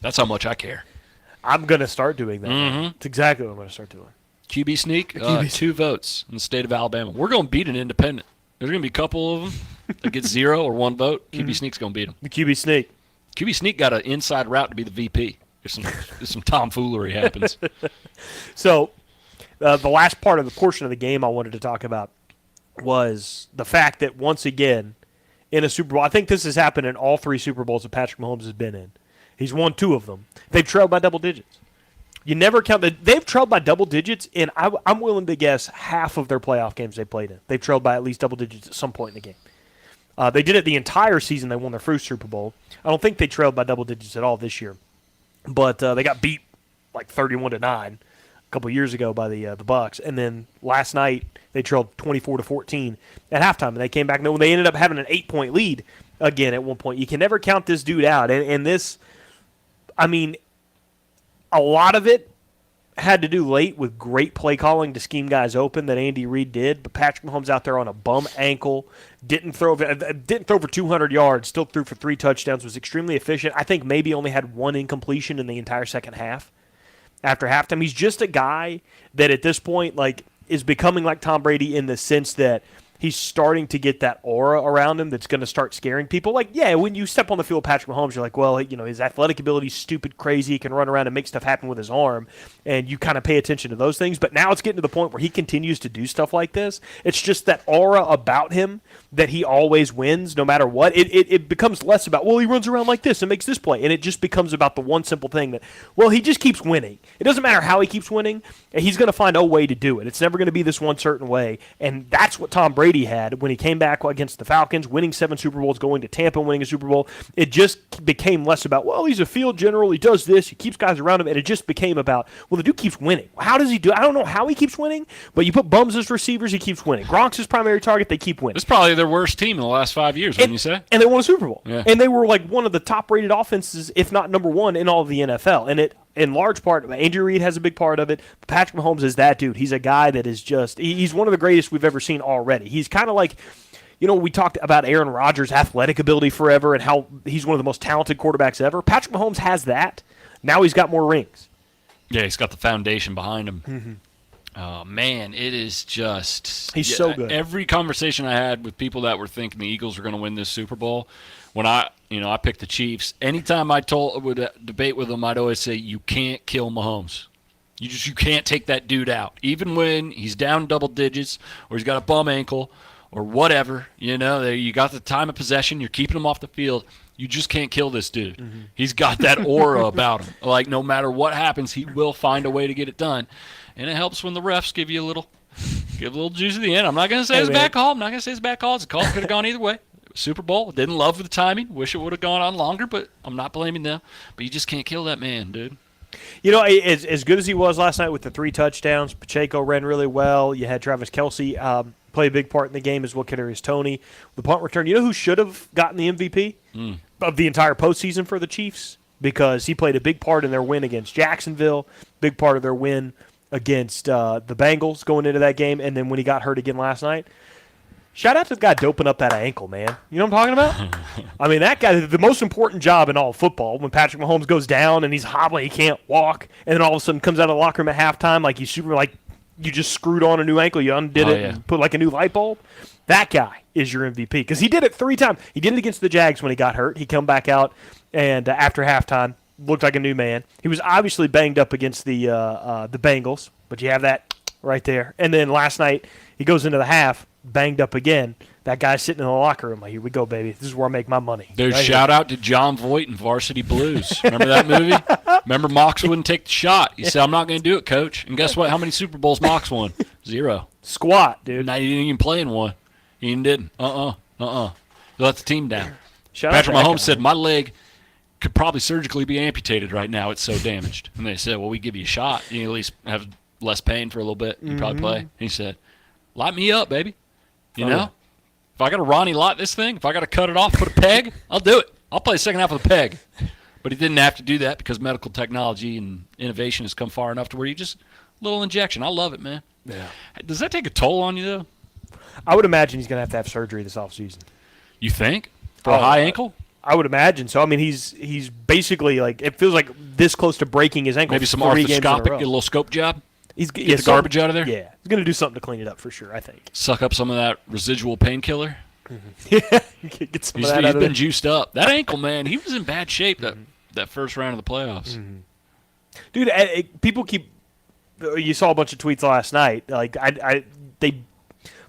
That's how much I care. I'm going to start doing that. That's exactly what I'm going to start doing. QB sneak, 2 votes in the state of Alabama. We're going to beat an independent. There's going to be a couple of them that get 0 or 1 vote. QB sneak's going to beat them. The QB sneak. QB sneak got an inside route to be the VP. If some tomfoolery happens. So the last part of the portion of the game I wanted to talk about was the fact that once again in a Super Bowl, I think this has happened in all 3 Super Bowls that Patrick Mahomes has been in. He's won 2 of them. They've trailed by double digits. You never count that. They've trailed by double digits in, I'm willing to guess, half of their playoff games they played in. They've trailed by at least double digits at some point in the game. They did it the entire season. They won their first Super Bowl. I don't think they trailed by double digits at all this year. But they got beat like 31-9 a couple years ago by the Bucs. And then last night they trailed 24-14 at halftime. And they came back. And they ended up having an 8-point lead again at one point. You can never count this dude out. And this, I mean, a lot of it had to do late with great play calling to scheme guys open that Andy Reid did. But Patrick Mahomes out there on a bum ankle, didn't throw for 200 yards, still threw for 3 touchdowns, was extremely efficient. I think maybe only had 1 incompletion in the entire second half. After halftime, he's just a guy that at this point is becoming like Tom Brady in the sense that he's starting to get that aura around him that's going to start scaring people. When you step on the field, Patrick Mahomes, you're like, well, his athletic ability is stupid, crazy. He can run around and make stuff happen with his arm, and you kind of pay attention to those things. But now it's getting to the point where he continues to do stuff like this. It's just that aura about him that he always wins no matter what. It becomes less about, well, he runs around like this and makes this play, and it just becomes about the one simple thing that, well, he just keeps winning. It doesn't matter how he keeps winning, and he's going to find a way to do it. It's never going to be this one certain way, and that's what Tom Brady had when he came back against the Falcons, winning 7 Super Bowls, going to Tampa, winning a Super Bowl. It just became less about, well, he's a field general, he does this, he keeps guys around him, and it just became about, well, the dude keeps winning. How does he do it? I don't know how he keeps winning, but you put bums as receivers, he keeps winning. Gronk's his primary target, they keep winning. It's probably their worst team in the last 5 years, wouldn't you say? And they won a Super Bowl. Yeah. And they were one of the top-rated offenses, if not number 1, in all of the NFL. And it, in large part, Andy Reid has a big part of it. Patrick Mahomes is that dude. He's a guy that is just – he's one of the greatest we've ever seen already. He's kind of like – we talked about Aaron Rodgers' athletic ability forever and how he's one of the most talented quarterbacks ever. Patrick Mahomes has that. Now he's got more rings. Yeah, he's got the foundation behind him. Mm-hmm. Oh, man, it is just – he's so good. Every conversation I had with people that were thinking the Eagles were going to win this Super Bowl, when I picked the Chiefs, anytime I would debate with them, I'd always say, you can't kill Mahomes. You can't take that dude out, even when he's down double digits or he's got a bum ankle or whatever. You got the time of possession. You're keeping him off the field. You just can't kill this dude. Mm-hmm. He's got that aura about him. Like, no matter what happens, he will find a way to get it done. And it helps when the refs give you a little juice at the end. I'm not going to say it's a bad call. It's a call. It's a call that could have gone either way. Super Bowl. Didn't love the timing. Wish it would have gone on longer, but I'm not blaming them. But you just can't kill that man, dude. As good as he was last night with the 3 touchdowns, Pacheco ran really well. You had Travis Kelce play a big part in the game as well. Kadarius Toney, the punt return. You know who should have gotten the MVP of the entire postseason for the Chiefs? Because he played a big part in their win against Jacksonville, big part of their win against the Bengals going into that game, and then when he got hurt again last night. Shout out to the guy doping up that ankle, man. You know what I'm talking about? I mean, that guy, the most important job in all of football, when Patrick Mahomes goes down and he's hobbling, he can't walk, and then all of a sudden comes out of the locker room at halftime like you just screwed on a new ankle, you undid it and put like a new light bulb. That guy is your MVP because he did it 3 times. He did it against the Jags when he got hurt. He come back out and after halftime looked like a new man. He was obviously banged up against the Bengals, but you have that right there. And then last night he goes into the half banged up again. That guy sitting in the locker room like, here we go, baby. This is where I make my money. Dude, shout out to John Voight in Varsity Blues. Remember that movie? Remember Mox wouldn't take the shot. He said, I'm not going to do it, coach. And guess what? How many Super Bowls Mox won? 0. Squat, dude. Now, he didn't even play in one. He didn't. He let the team down. Patrick Mahomes said, my leg could probably surgically be amputated right now. It's so damaged. And they said, well, we give you a shot. You at least have less pain for a little bit. You probably play. And he said, light me up, baby. You know? If I got to Ronnie Lott this thing, if I got to cut it off, put a peg, I'll do it. I'll play the second half with a peg. But he didn't have to do that because medical technology and innovation has come far enough to where you just a little injection. I love it, man. Yeah. Does that take a toll on you, though? I would imagine he's going to have surgery this offseason. You think? For a high ankle? I would imagine so. I mean, he's basically like, it feels like this close to breaking his ankle. Maybe some arthroscopic, get a little scope job? Get the garbage out of there? Yeah. He's going to do something to clean it up for sure, I think. Suck up some of that residual painkiller? Yeah. Get some of that out of He's there. been juiced up. That ankle, man, he was in bad shape that first round of the playoffs. Dude, people keep – you saw a bunch of tweets last night. Like,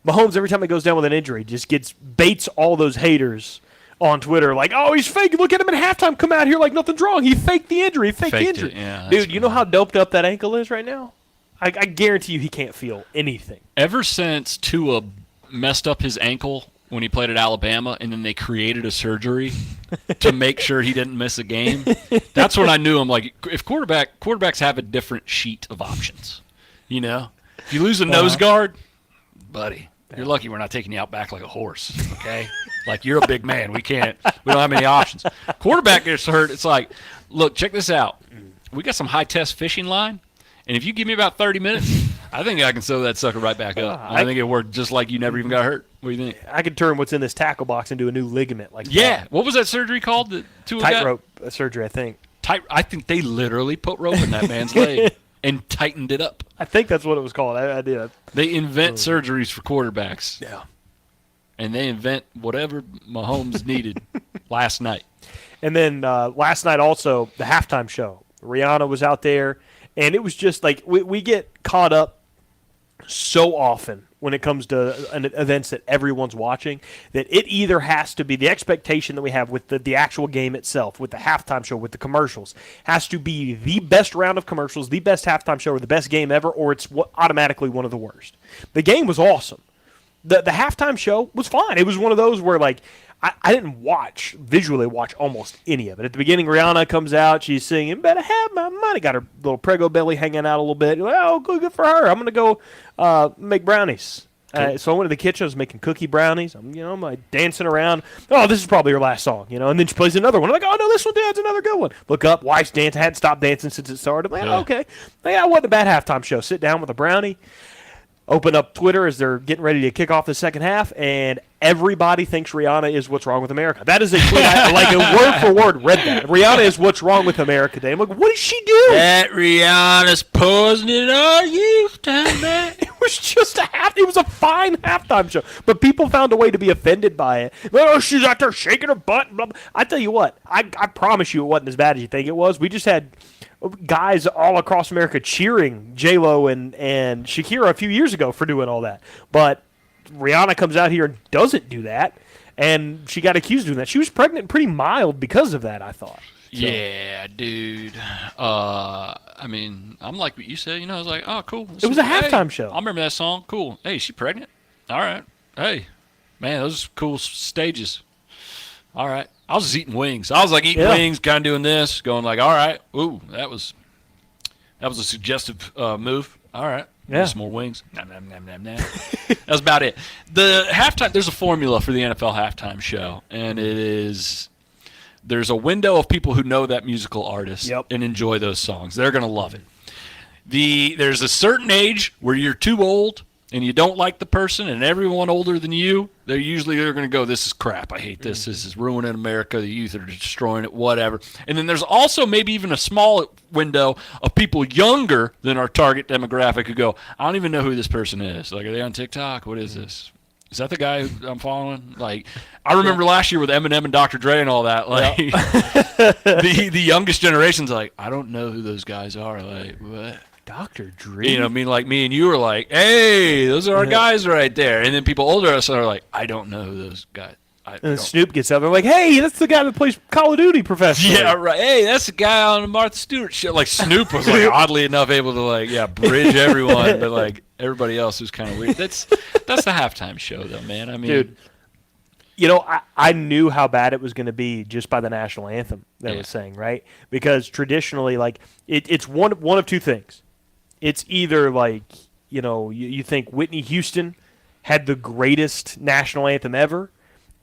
Mahomes, every time he goes down with an injury, just baits all those haters on Twitter like, oh, he's fake. Look at him at halftime. Come out here like nothing's wrong. He faked the injury. Faked the injury. It, yeah, dude, you know how doped up that ankle is right now? I guarantee you he can't feel anything. Ever since Tua messed up his ankle when he played at Alabama and then they created a surgery to make sure he didn't miss a game, that's when I knew him. Like, if quarterbacks have a different sheet of options. You know? If you lose a nose guard, buddy, you're lucky we're not taking you out back like a horse, okay? Like, you're a big man. We don't have any options. Quarterback gets hurt. It's like, look, check this out. We got some high-test fishing line, and if you give me about 30 minutes, I think I can sew that sucker right back up. I think it worked just like you never even got hurt. What do you think? I could turn what's in this tackle box into a new ligament. What was that surgery called? Tightrope surgery, I think. I think they literally put rope in that man's leg and tightened it up. I think that's what it was called. I did. They invent surgeries for quarterbacks. Yeah. And they invent whatever Mahomes needed last night. And then last night also, the halftime show. Rihanna was out there, and it was just like we get caught up so often when it comes to events that everyone's watching that it either has to be the expectation that we have with the actual game itself, with the halftime show, with the commercials, has to be the best round of commercials, the best halftime show, or the best game ever, or it's automatically one of the worst. The game was awesome. The halftime show was fine. It was one of those where, like, I didn't visually watch almost any of it. At the beginning, Rihanna comes out. She's singing, better have my money. Got her little prego belly hanging out a little bit. Oh, good for her. I'm going to go make brownies. Cool. So I went to the kitchen. I was making cookie brownies. I'm like dancing around. Oh, this is probably her last song, And then she plays another one. I'm like, oh, no, this one, that's another good one. Look up. Wife's dancing. Hadn't stopped dancing since it started. I'm like, okay. Yeah, it wasn't a bad halftime show. Sit down with a brownie. Open up Twitter as they're getting ready to kick off the second half, and everybody thinks Rihanna is what's wrong with America. That is a tweet. I like a word for word read that. Rihanna is what's wrong with America today. I'm like, what is she doing? That Rihanna's poisoning our youth time back. It was just it was a fine halftime show, but people found a way to be offended by it. Oh, she's out there shaking her butt. Blah, blah. I tell you what, I promise you it wasn't as bad as you think it was. We just had guys all across America cheering J-Lo and Shakira a few years ago for doing all that. But Rihanna comes out here and doesn't do that, and she got accused of doing that. She was pregnant pretty mild because of that, I thought. So. Yeah, dude. I mean, I'm like what you said. I was like, oh, cool. It was a halftime show. I remember that song. Cool. Hey, she pregnant? All right. Hey, man, those are cool stages. All right. I was just eating wings. I was like eating wings, kind of doing this, going like, all right. Ooh, that was a suggestive move. All right. Yeah. Some more wings. Nom, nom, nom, nom, nom. That's about it. The halftime, there's a formula for the NFL halftime show, and it is there's a window of people who know that musical artist and enjoy those songs. They're going to love it. There's a certain age where you're too old and you don't like the person, and everyone older than you, they're going to go, this is crap. I hate this. This is ruining America. The youth are destroying it, whatever. And then there's also maybe even a small window of people younger than our target demographic who go, I don't even know who this person is. Like, are they on TikTok? What is this? Is that the guy who I'm following? Like, I remember last year with Eminem and Dr. Dre and all that. Like, the youngest generation's like, I don't know who those guys are. Like, what? Dr. Dre? I mean, like me and you were like, hey, those are our guys right there. And then people older than us are like, I don't know who those guys And then Snoop gets up and like, hey, that's the guy that plays Call of Duty professionally. Yeah, right. Hey, that's the guy on the Martha Stewart show. Like, Snoop was, like, oddly enough able to, like, bridge everyone. But, like, everybody else was kind of weird. That's the halftime show, though, man. I mean. Dude, I knew how bad it was going to be just by the national anthem that was saying, right? Because traditionally, like, it's one of two things. It's either, like, you think Whitney Houston had the greatest national anthem ever,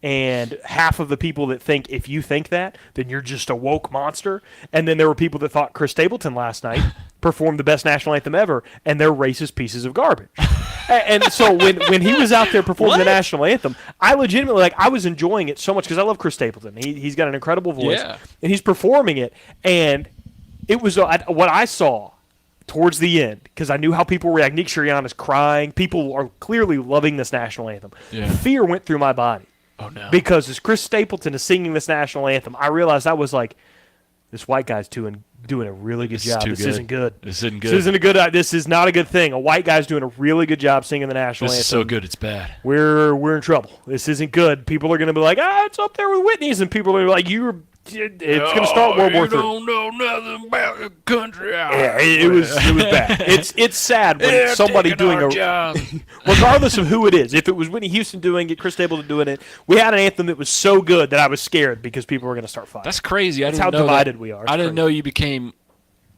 and half of the people that think if you think that, then you're just a woke monster. And then there were people that thought Chris Stapleton last night performed the best national anthem ever, and they're racist pieces of garbage. And so when he was out there performing the national anthem, I legitimately, I was enjoying it so much because I love Chris Stapleton. He's got an incredible voice, and he's performing it. And it was what I saw towards the end, because I knew how people react. Nick Sirianni's crying. People are clearly loving this national anthem. Yeah. Fear went through my body. Oh, no. Because as Chris Stapleton is singing this national anthem, I realized I was like, this white guy's doing a really good job. This isn't good. This isn't good. This is not a good thing. A white guy's doing a really good job singing the national anthem. This is so good, it's bad. We're in trouble. This isn't good. People are going to be like, it's up there with Whitney's, and people are like, it's going to start World War III. You don't know nothing about the country. Yeah, it was bad. It's sad when somebody doing regardless of who it is. If it was Whitney Houston doing it, Chris Stapleton doing it, we had an anthem that was so good that I was scared because people were going to start fighting. That's crazy. That's how divided we are. I didn't know you became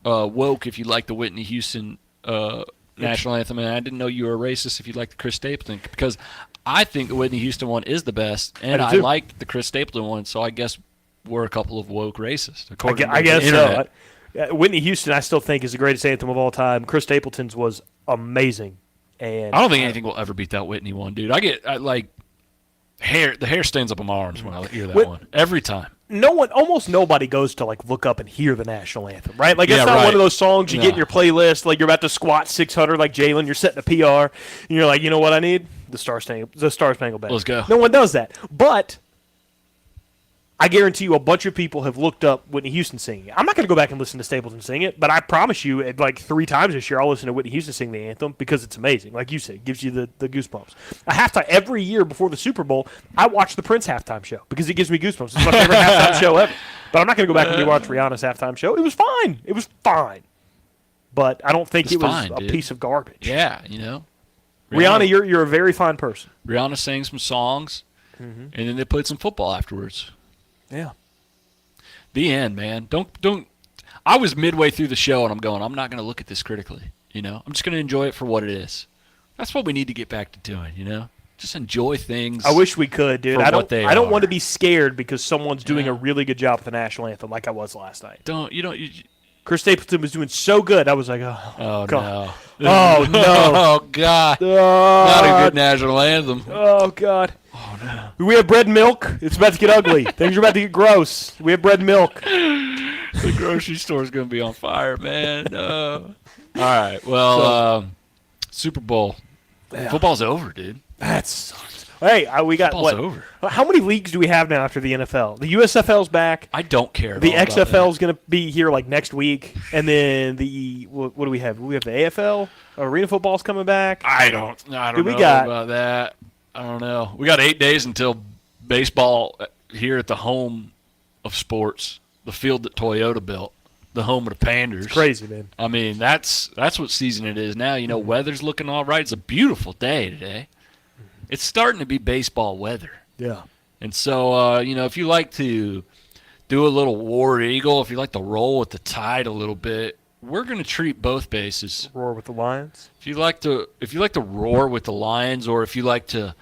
woke if you liked the Whitney Houston national anthem, and I didn't know you were a racist if you liked the Chris Stapleton, because I think the Whitney Houston one is the best, and I like the Chris Stapleton one, so I guess we're a couple of woke racists. I guess so. Whitney Houston, I still think, is the greatest anthem of all time. Chris Stapleton's was amazing, and I don't think anything will ever beat that Whitney one, dude. The hair stands up on my arms when I hear that one every time. Almost nobody goes to look up and hear the national anthem, right? Like, it's not one of those songs you get in your playlist, like you're about to squat 600 like Jalen, you're setting a PR, and you're like, you know what I need? The Star Spangled Banner. Let's go. No one does that, but I guarantee you a bunch of people have looked up Whitney Houston singing it. I'm not going to go back and listen to Stapleton sing it, but I promise you, 3 times this year, I'll listen to Whitney Houston sing the anthem because it's amazing. Like you said, it gives you the goosebumps. A halftime every year before the Super Bowl, I watch the Prince halftime show because it gives me goosebumps. It's my favorite halftime show ever. But I'm not going to go back and rewatch Rihanna's halftime show. It was fine. It was fine. But I don't think it was a piece of garbage. Yeah, Rihanna, you're a very fine person. Rihanna sang some songs, and then they played some football afterwards. Yeah. The end, man. Don't. I was midway through the show, and I'm going, I'm not going to look at this critically. I'm just going to enjoy it for what it is. That's what we need to get back to doing. Just enjoy things. I wish we could, dude. I don't want to be scared because someone's doing Yeah. a really good job with the national anthem, like I was last night. You Chris Stapleton was doing so good. I was like, Oh, God. no. Oh, no. Oh, God. Not a good national anthem. Oh, God. Oh, no. We have bread and milk. It's about to get ugly. Things are about to get gross. We have bread and milk. The grocery store's going to be on fire, man. No. All right. Well, Super Bowl. Yeah. Football's over, dude. That sucks. Hey, we got Football's what? over. How many leagues do we have now after the NFL? The USFL's back. I don't care. The at all about XFL is going to be here like next week, and then what do we have? We have the AFL. Arena football's coming back. that. I don't know about that. I don't know. We got 8 days until baseball here at the home of sports, the field that Toyota built, the home of the Pandas. It's crazy, man. I mean, that's what season it is now. You know, weather's looking all right. It's a beautiful day today. It's starting to be baseball weather. Yeah. And so, if you like to do a little war eagle, if you like to roll with the tide a little bit, we're going to treat both bases. Roar with the Lions. If you like to roar with the Lions, or if you like to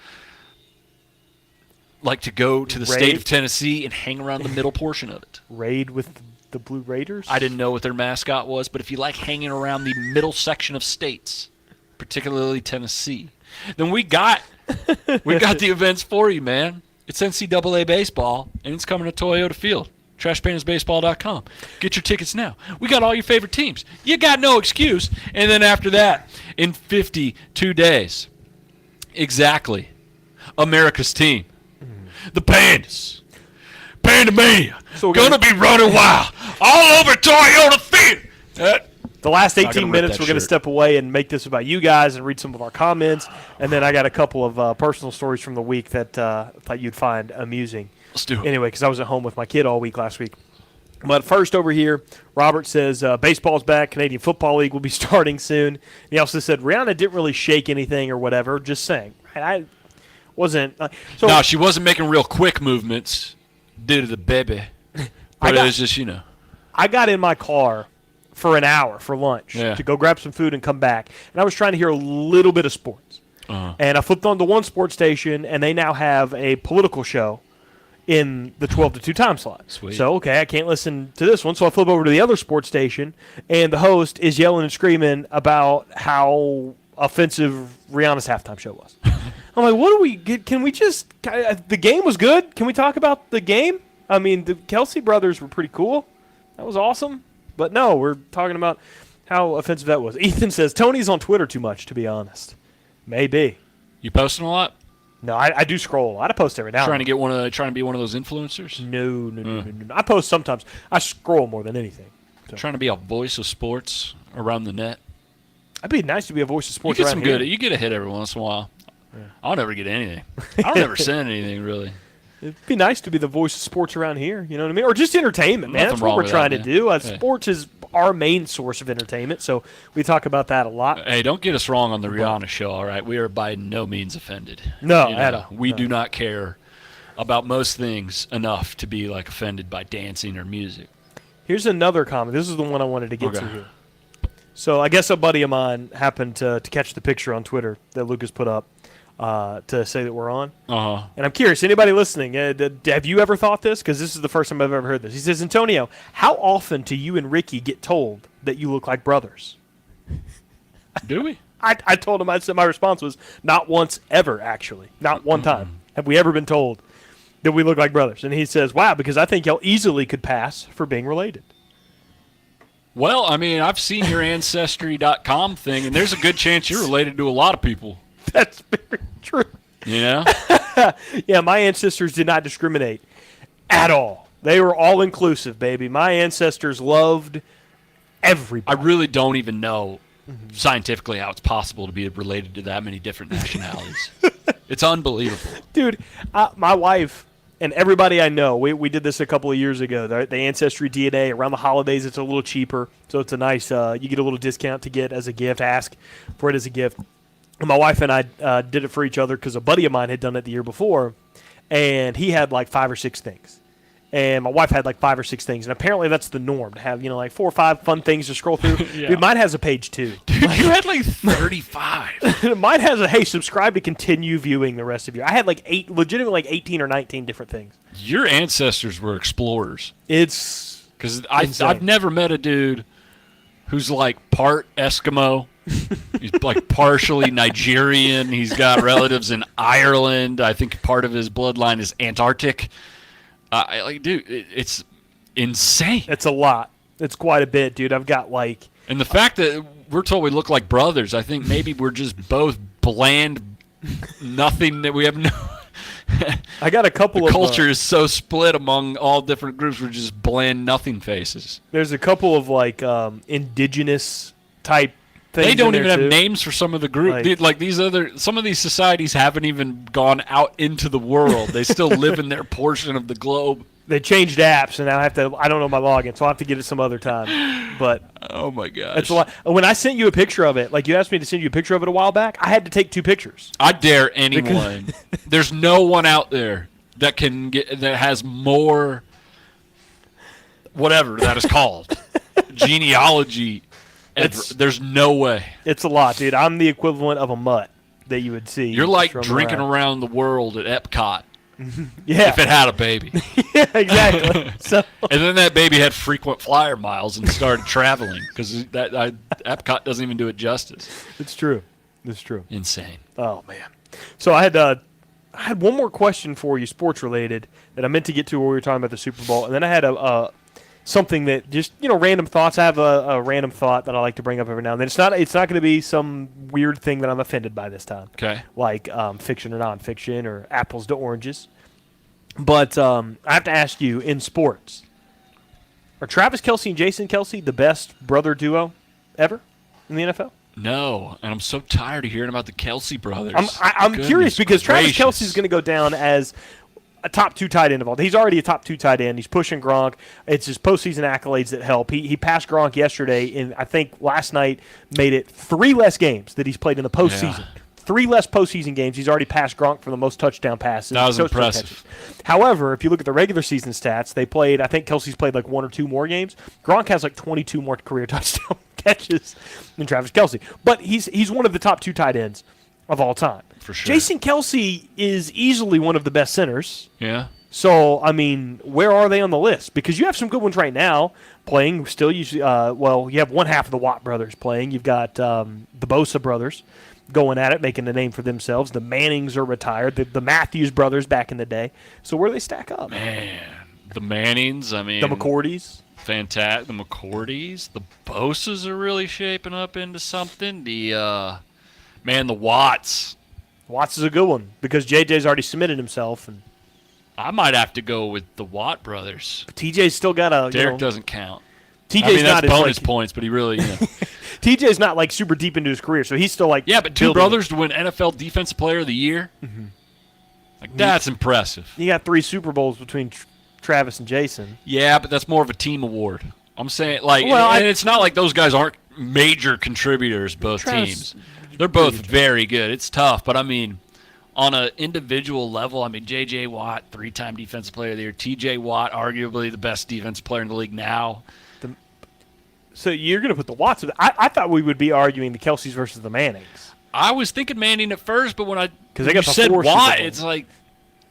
go to the state of Tennessee and hang around the middle portion of it. Raid with the Blue Raiders? I didn't know what their mascot was, but if you like hanging around the middle section of states, particularly Tennessee, then we got the events for you, man. It's NCAA baseball, and it's coming to Toyota Field. TrashPandasBaseball.com. Get your tickets now. We got all your favorite teams. You got no excuse. And then after that, in 52 days, exactly, America's team, the Pandas, Pandamania, So going to be running wild all over Toyota Field. The last Not 18 gonna rip minutes, that we're going to shirt. step away and make this about you guys and read some of our comments. And then I got a couple of personal stories from the week that I thought you'd find amusing. Let's do it. Anyway, because I was at home with my kid all week last week. But first over here, Robert says baseball's back. Canadian Football League will be starting soon. He also said Rihanna didn't really shake anything or whatever, just saying. I wasn't. No, she wasn't making real quick movements due to the baby. But it was just, I got in my car for an hour for lunch Yeah. to go grab some food and come back. And I was trying to hear a little bit of sports. Uh-huh. And I flipped on to one sports station, and they now have a political show in the 12 to 2 time slot. Sweet. So, okay, I can't listen to this one. So I flip over to the other sports station, and the host is yelling and screaming about how offensive Rihanna's halftime show was. I'm like, what do we get? Can we just – the game was good. Can we talk about the game? I mean, the Kelsey brothers were pretty cool. That was awesome. But no, we're talking about how offensive that was. Ethan says, Tony's on Twitter too much, to be honest. Maybe. You posting a lot? No, I do scroll a lot. I post every now Trying and to be one of those influencers? No. I post sometimes. I scroll more than anything. So. Trying to be a voice of sports around the net. It'd be nice to be a voice of sports You get around some here. good. You get a hit every once in a while. Yeah. I'll never get anything. I don't ever send anything really. It'd be nice to be the voice of sports around here. You know what I mean? Or just entertainment, man. Nothing That's what wrong we're with trying that, to man. do. Hey. Sports is our main source of entertainment, so we talk about that a lot. Hey, don't get us wrong on the Rihanna show. All right, we are by no means offended. No, at all. We No. do not care about most things enough to be like offended by dancing or music. Here's another comment. This is the one I wanted to get to Okay. here. So I guess a buddy of mine happened to catch the picture on Twitter that Lucas put up to say that we're on. Uh-huh. And I'm curious, anybody listening, have you ever thought this? Because this is the first time I've ever heard this. He says, Antonio, how often do you and Ricky get told that you look like brothers? Do we? I told him, I said my response was, not once ever, actually. Not one time. Have we ever been told that we look like brothers? And he says, wow, because I think y'all easily could pass for being related. Well, I mean, I've seen your Ancestry.com thing, and there's a good chance you're related to a lot of people. That's very true. You know? Yeah, my ancestors did not discriminate at all. They were all inclusive, baby. My ancestors loved everybody. I really don't even know scientifically how it's possible to be related to that many different nationalities. It's unbelievable. Dude, my wife and everybody I know, we did this a couple of years ago. The Ancestry DNA, around the holidays, it's a little cheaper. So it's a nice, you get a little discount to get as a gift, ask for it as a gift. And my wife and I did it for each other because a buddy of mine had done it the year before, and he had like 5 or 6 things. And my wife had like 5 or 6 things. And apparently that's the norm to have, like 4 or 5 fun things to scroll through. Yeah. Dude, mine has a page 2. Dude, you had like 35. Mine has a, hey, subscribe to continue viewing the rest of you. I had like legitimately like 18 or 19 different things. Your ancestors were explorers. It's Because insane. I've never met a dude who's like part Eskimo. He's like partially Nigerian. He's got relatives in Ireland. I think part of his bloodline is Antarctic. Dude, it's insane. It's a lot. It's quite a bit, dude. I've got like... And the fact that we're told we look like brothers, I think maybe we're just both bland, nothing that we have no... I got a couple of... culture is so split among all different groups. We're just bland nothing faces. There's a couple of like indigenous type things. They don't in even there have too. names for some of the group. Some of these societies haven't even gone out into the world. They still live in their portion of the globe. They changed apps, and now I don't know my login, so I'll have to get it some other time. But oh my gosh, that's a lot. When I sent you a picture of it, like you asked me to send you a picture of it a while back, I had to take 2 pictures. I dare anyone. There's no one out there that has more, whatever that is called, genealogy. There's no way. It's a lot, dude. I'm the equivalent of a mutt that you would see. You're like drinking around the world at Epcot. Yeah. If it had a baby. Yeah, exactly. So. And then that baby had frequent flyer miles and started traveling because Epcot doesn't even do it justice. It's true. It's true. Insane. Oh, man. So I had one more question for you, sports related, that I meant to get to when we were talking about the Super Bowl, and then I had something that just random thoughts. I have a random thought that I like to bring up every now and then. It's not going to be some weird thing that I'm offended by this time. Okay. Like fiction or nonfiction or apples to oranges. But I have to ask you, in sports, are Travis Kelce and Jason Kelce the best brother duo ever in the NFL? No, and I'm so tired of hearing about the Kelce brothers. I'm curious because Travis Kelce is going to go down as a top 2 tight end of all. He's already a top 2 tight end. He's pushing Gronk. It's his postseason accolades that help. He passed Gronk yesterday, and I think last night made it 3 less games that he's played in the postseason. Yeah. 3 less postseason games. He's already passed Gronk for the most touchdown passes. That was impressive. However, if you look at the regular season stats, I think Kelsey's played like 1 or 2 more games. Gronk has like 22 more career touchdown catches than Travis Kelce. But he's one of the top 2 tight ends of all time. For sure. Jason Kelce is easily one of the best centers. Yeah. So, I mean, where are they on the list? Because you have some good ones right now playing. Still, you have one half of the Watt brothers playing. You've got the Bosa brothers going at it, making a name for themselves. The Mannings are retired. The Matthews brothers back in the day. So where do they stack up? Man, the Mannings, I mean. The McCourties. Fantastic. The McCourties. The Bosas are really shaping up into something. The Watts. Watts is a good one because JJ's already submitted himself. And I might have to go with the Watt brothers. TJ's still got a... Derek doesn't count. TJ's that's bonus points, but he really... TJ's not like super deep into his career, so he's still like... Yeah, but 2 brothers to win NFL Defensive Player of the Year? Mm-hmm. Like, that's impressive. You got 3 Super Bowls between Travis and Jason. Yeah, but that's more of a team award. I'm saying, and it's not like those guys aren't major contributors, both teams. They're both very good. It's tough, but I mean, on an individual level, I mean, J.J. Watt, 3-time Defensive Player of the Year. T.J. Watt, arguably the best defensive player in the league now. So you're going to put the Watts. I thought we would be arguing the Kelce's versus the Mannings. I was thinking Manning at first, but when you said Watt, it's like,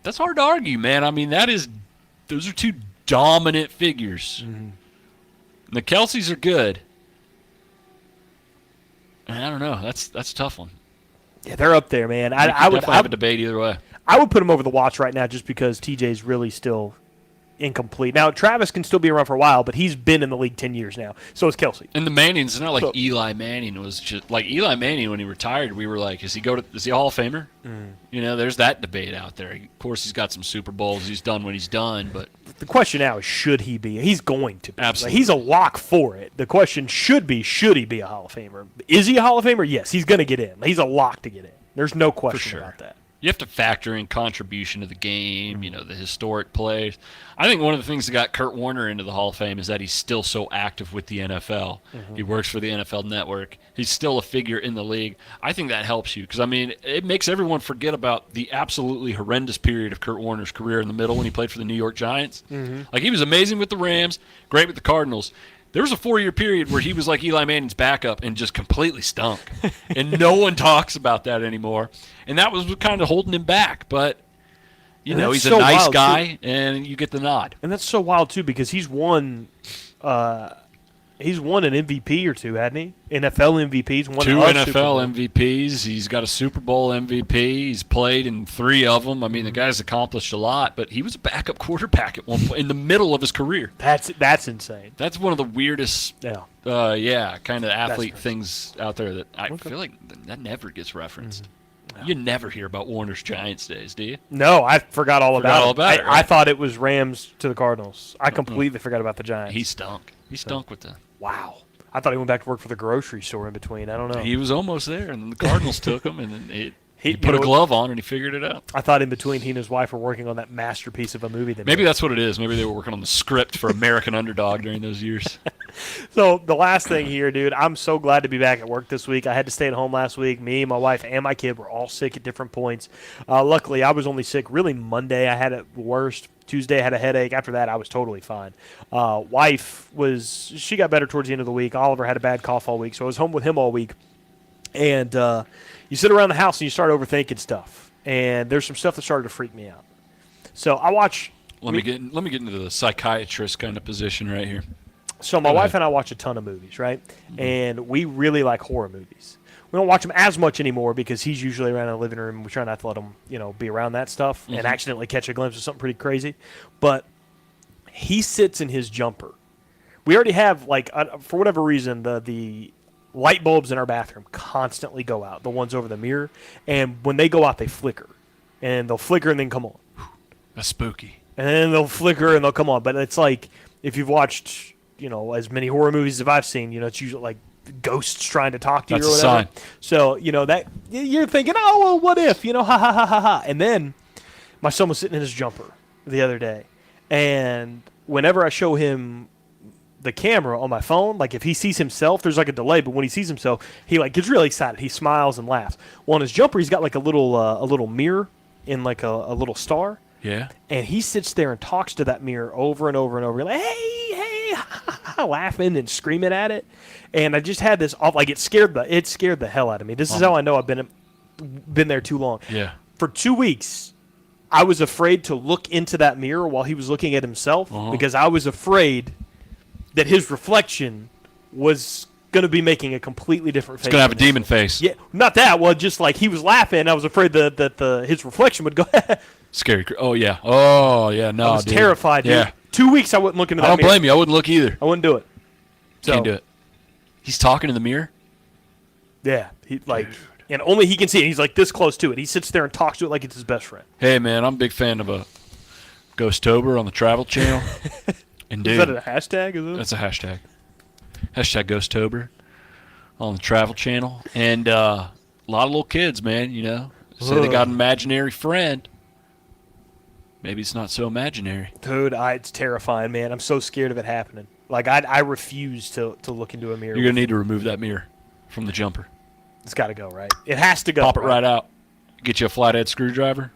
that's hard to argue, man. I mean, those are 2 dominant figures. Mm-hmm. And the Kelce's are good. I don't know. That's a tough one. Yeah, they're up there, man. I would have a debate either way. I would put them over the Watts right now just because TJ's really still incomplete. Now, Travis can still be around for a while, but he's been in the league 10 years now. So is Kelce. And the Mannings, it's not like Eli Manning was just like Eli Manning when he retired. We were like, is he a Hall of Famer? Mm. There's that debate out there. Of course, he's got some Super Bowls. He's done what he's done, but the question now is, should he be? He's going to be. Absolutely. Like, he's a lock for it. The question should he be a Hall of Famer? Is he a Hall of Famer? Yes, he's going to get in. He's a lock to get in. There's no question about that. You have to factor in contribution to the game, the historic plays. I think one of the things that got Kurt Warner into the Hall of Fame is that he's still so active with the NFL. Mm-hmm. He works for the NFL Network. He's still a figure in the league. I think that helps you because, I mean, it makes everyone forget about the absolutely horrendous period of Kurt Warner's career in the middle when he played for the New York Giants. Mm-hmm. Like, he was amazing with the Rams, great with the Cardinals. There was a 4-year period where he was like Eli Manning's backup and just completely stunk. And no one talks about that anymore. And that was kind of holding him back. But, he's a nice guy, and you get the nod. And that's so wild, too, because he's won He's won an MVP or two, hadn't he? NFL MVPs, won 2 a Super Bowl. NFL MVPs. He's got a Super Bowl MVP. He's played in 3 of them. I mean, the guy's accomplished a lot, but he was a backup quarterback at one point in the middle of his career. That's insane. That's one of the weirdest, Yeah. kind of athlete things out there that I feel like that never gets referenced. No. You never hear about Warner's Giants days, do you? No, I forgot all about it. Right? I thought it was Rams to the Cardinals. I completely forgot about the Giants. He stunk. He stunk with the. Wow. I thought he went back to work for the grocery store in between. I don't know. He was almost there, and then the Cardinals took him, and then he put you know, a glove on, and he figured it out. I thought in between he and his wife were working on that masterpiece of a movie. Maybe that's what it is. Maybe they were working on the script for American Underdog during those years. So the last thing here, dude, I'm so glad to be back at work this week. I had to stay at home last week. Me, my wife, and my kid were all sick at different points. Luckily, I was only sick really Monday. I had it worst. Tuesday, I had a headache. After that, I was totally fine. Wife she got better towards the end of the week. Oliver had a bad cough all week, so I was home with him all week. And you sit around the house and you start overthinking stuff. And there's some stuff that started to freak me out. So I watch. Let me get into the psychiatrist kind of position right here. So my wife and I watch a ton of movies, right? Mm-hmm. And we really like horror movies. We don't watch them as much anymore because he's usually around in the living room. And we try not to let him, be around that stuff and accidentally catch a glimpse of something pretty crazy. But he sits in his jumper. We already have, for whatever reason, the light bulbs in our bathroom constantly go out, the ones over the mirror. And when they go out, they flicker. And they'll flicker and then come on. That's spooky. And then they'll flicker and they'll come on. But it's like if you've watched, as many horror movies as I've seen, it's usually like ghosts trying to talk to you or whatever. That's a sign. So, that you're thinking, oh, well, what if, ha, ha, ha, ha, ha. And then my son was sitting in his jumper the other day. And whenever I show him the camera on my phone, like if he sees himself, there's like a delay, but when he sees himself, he gets really excited. He smiles and laughs. Well, on his jumper, he's got like a little mirror in like a little star. Yeah. And he sits there and talks to that mirror over and over and over, like, hey, laughing and screaming at it. And I just had this it scared the hell out of me. This is how I know I've been there too long. Yeah. For 2 weeks, I was afraid to look into that mirror while he was looking at himself because I was afraid that his reflection was going to be making a completely different face. It's going to have a demon face. Yeah, not that. Well, just like he was laughing, I was afraid that his reflection would go. Scary. Oh, yeah. Oh, yeah. No, I was terrified, dude. Yeah. 2 weeks I wouldn't look into that I don't mirror. blame you. I wouldn't look either. I wouldn't do it. Can't do it. He's talking in the mirror? Yeah. And only he can see it. He's like this close to it. He sits there and talks to it like it's his best friend. Hey, man, I'm a big fan of a Ghostober on the Travel Channel. And dude, is that a hashtag? Is it? That's a hashtag. Hashtag Ghostober on the Travel Channel. And a lot of little kids, man, say they got an imaginary friend. Maybe it's not so imaginary. Dude, it's terrifying, man. I'm so scared of it happening. I refuse to look into a mirror. You're going to need to remove that mirror from the jumper. It's got to go, right? It has to go. Pop it right out. Get you a flathead screwdriver.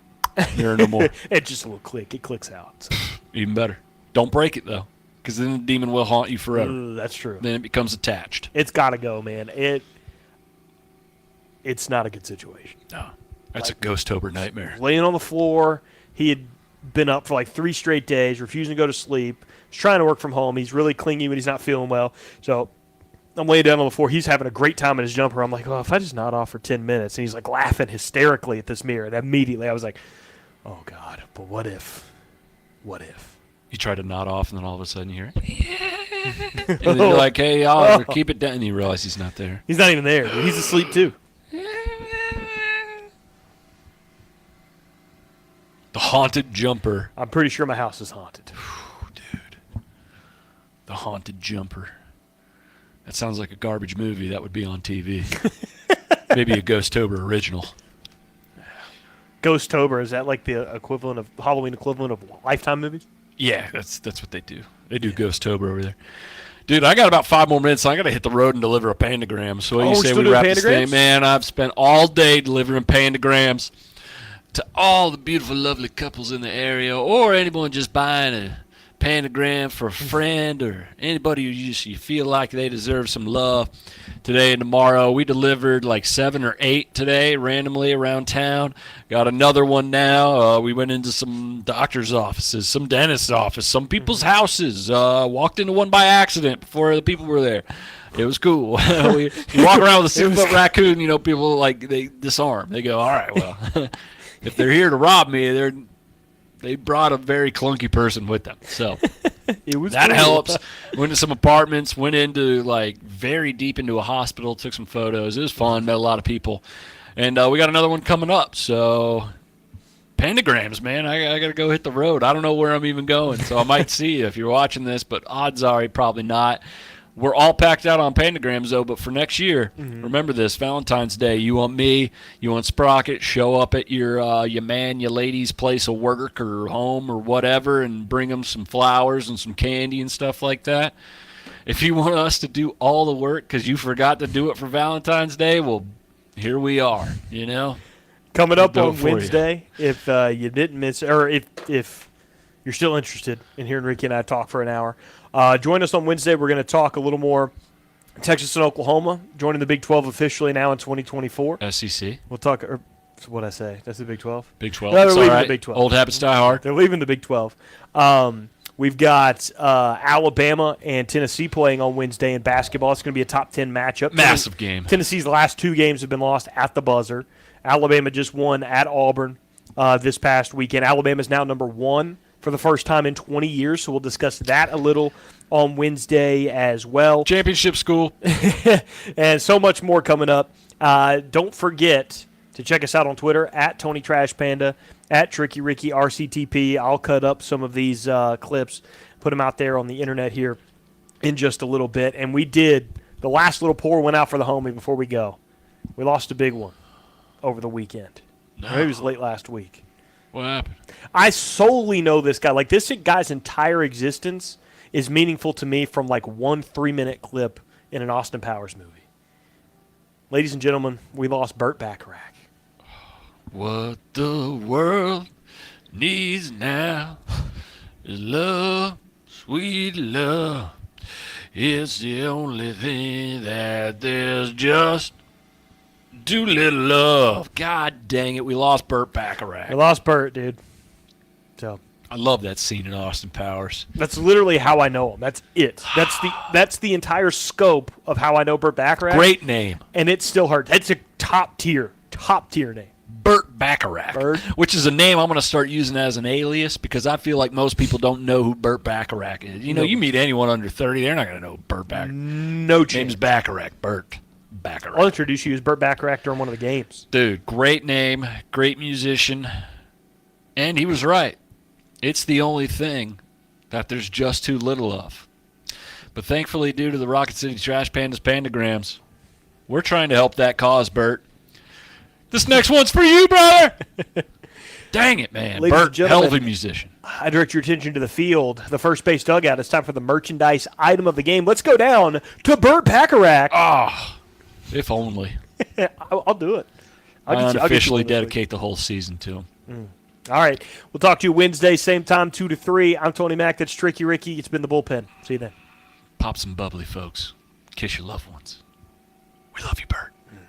Mirror no more. It's just a little click. It clicks out. So. Even better. Don't break it, though, because then the demon will haunt you forever. That's true. Then it becomes attached. It's got to go, man. It's not a good situation. No. That's a Ghostober nightmare. Laying on the floor. He had been up for 3 straight days, refusing to go to sleep. He's trying to work from home. He's really clingy when he's not feeling well. So I'm laying down on the floor. He's having a great time in his jumper. I'm like, if I just nod off for 10 minutes. And he's laughing hysterically at this mirror. And immediately I was like, oh, God, but what if? What if? You try to nod off, and then all of a sudden you hear it. And then you're like, hey, Oliver, keep it down. And you realize he's not there. He's not even there. He's asleep, too. The haunted jumper. I'm pretty sure my house is haunted. Dude. The haunted jumper. That sounds like a garbage movie that would be on TV. Maybe a Ghostober original. Ghostober, is that the equivalent of Halloween equivalent of Lifetime movies? Yeah, that's what they do. They do Ghostober over there. Dude, I got about 5 more minutes. So I got to hit the road and deliver a pandagram. So what do you say we wrap this thing? Man, I've spent all day delivering pandagrams to all the beautiful, lovely couples in the area, or anyone just buying a Pentagram for a friend or anybody who you feel like they deserve some love today and tomorrow. We delivered like 7 or 8 today randomly around town. Got another one now. We went into some doctor's offices, some dentist's office, some people's houses. Walked into one by accident before the people were there. It was cool. You walk around with a 6-foot raccoon, people they disarm. They go, all right, well, if they're here to rob me, they brought a very clunky person with them. So It was that cool. helps. Went to some apartments, went into very deep into a hospital, took some photos. It was fun, met a lot of people. And we got another one coming up. So Pandagrams, man, I got to go hit the road. I don't know where I'm even going, so I might see you if you're watching this, but odds are probably not. We're all packed out on Pandagrams, though, but for next year, remember this, Valentine's Day, you want me, you want Sprocket, show up at your lady's place of work or home or whatever and bring them some flowers and some candy and stuff like that. If you want us to do all the work because you forgot to do it for Valentine's Day, well, here we are, Coming up We'll do on it for you. Wednesday, if you didn't miss, or if you're still interested in hearing Ricky and I talk for an hour, join us on Wednesday. We're going to talk a little more Texas and Oklahoma joining the Big 12 officially now in 2024. SEC, We'll talk. What'd I say? That's the Big 12. Big 12. No, they're It's leaving all the right. Big 12. Old habits die hard. They're leaving the Big 12. We've got Alabama and Tennessee playing on Wednesday in basketball. It's going to be a top 10 matchup. Massive game. Tennessee's last 2 games have been lost at the buzzer. Alabama just won at Auburn this past weekend. Alabama's now number 1 for the first time in 20 years, so we'll discuss that a little on Wednesday as well. Championship school. And so much more coming up. Don't forget to check us out on Twitter at Tony Trash Panda, at Tricky Ricky RCTP. I'll cut up some of these clips, put them out there on the internet here in just a little bit. And we did, the last little pour went out for the homie before we go. We lost a big one over the weekend. Maybe it was late last week. What happened? I solely know this guy. Like, this guy's entire existence is meaningful to me from like one 3-minute clip in an Austin Powers movie. Ladies and gentlemen, we lost Burt Bacharach. What the world needs now is love, sweet love. It's the only thing that there's just too little love. God dang it, we lost Burt Bacharach. We lost Burt, dude. So I love that scene in Austin Powers. that's literally how I know him. That's it. That's the entire scope of how I know Burt Bacharach. Great name. And it still hurts. It's a top tier name. Burt Bacharach, Burt. which is a name I'm going to start using as an alias because I feel like most people don't know who Burt Bacharach is. You meet anyone under 30, they're not going to know Burt Bacharach. No chance. Name's Bacharach, Burt Bacharach. I'll introduce you as Burt Bacharach during one of the games. Dude, great name, great musician, and he was right. It's the only thing that there's just too little of. But thankfully, due to the Rocket City Trash Pandas Pandagrams, we're trying to help that cause, Burt. This next one's for you, brother! Dang it, man. Ladies and Burt, gentlemen, hell of a musician. I direct your attention to the field, the first base dugout. It's time for the merchandise item of the game. Let's go down to Burt Bacharach. Ah, if only. I'll do it. I I'll get you unofficially one this week. dedicate the whole season to him. All right. We'll talk to you Wednesday, same time, 2 to 3. I'm Tony Mack. That's Tricky Ricky. It's been the Bullpen. See you then. Pop some bubbly, folks. Kiss your loved ones. We love you, Burt.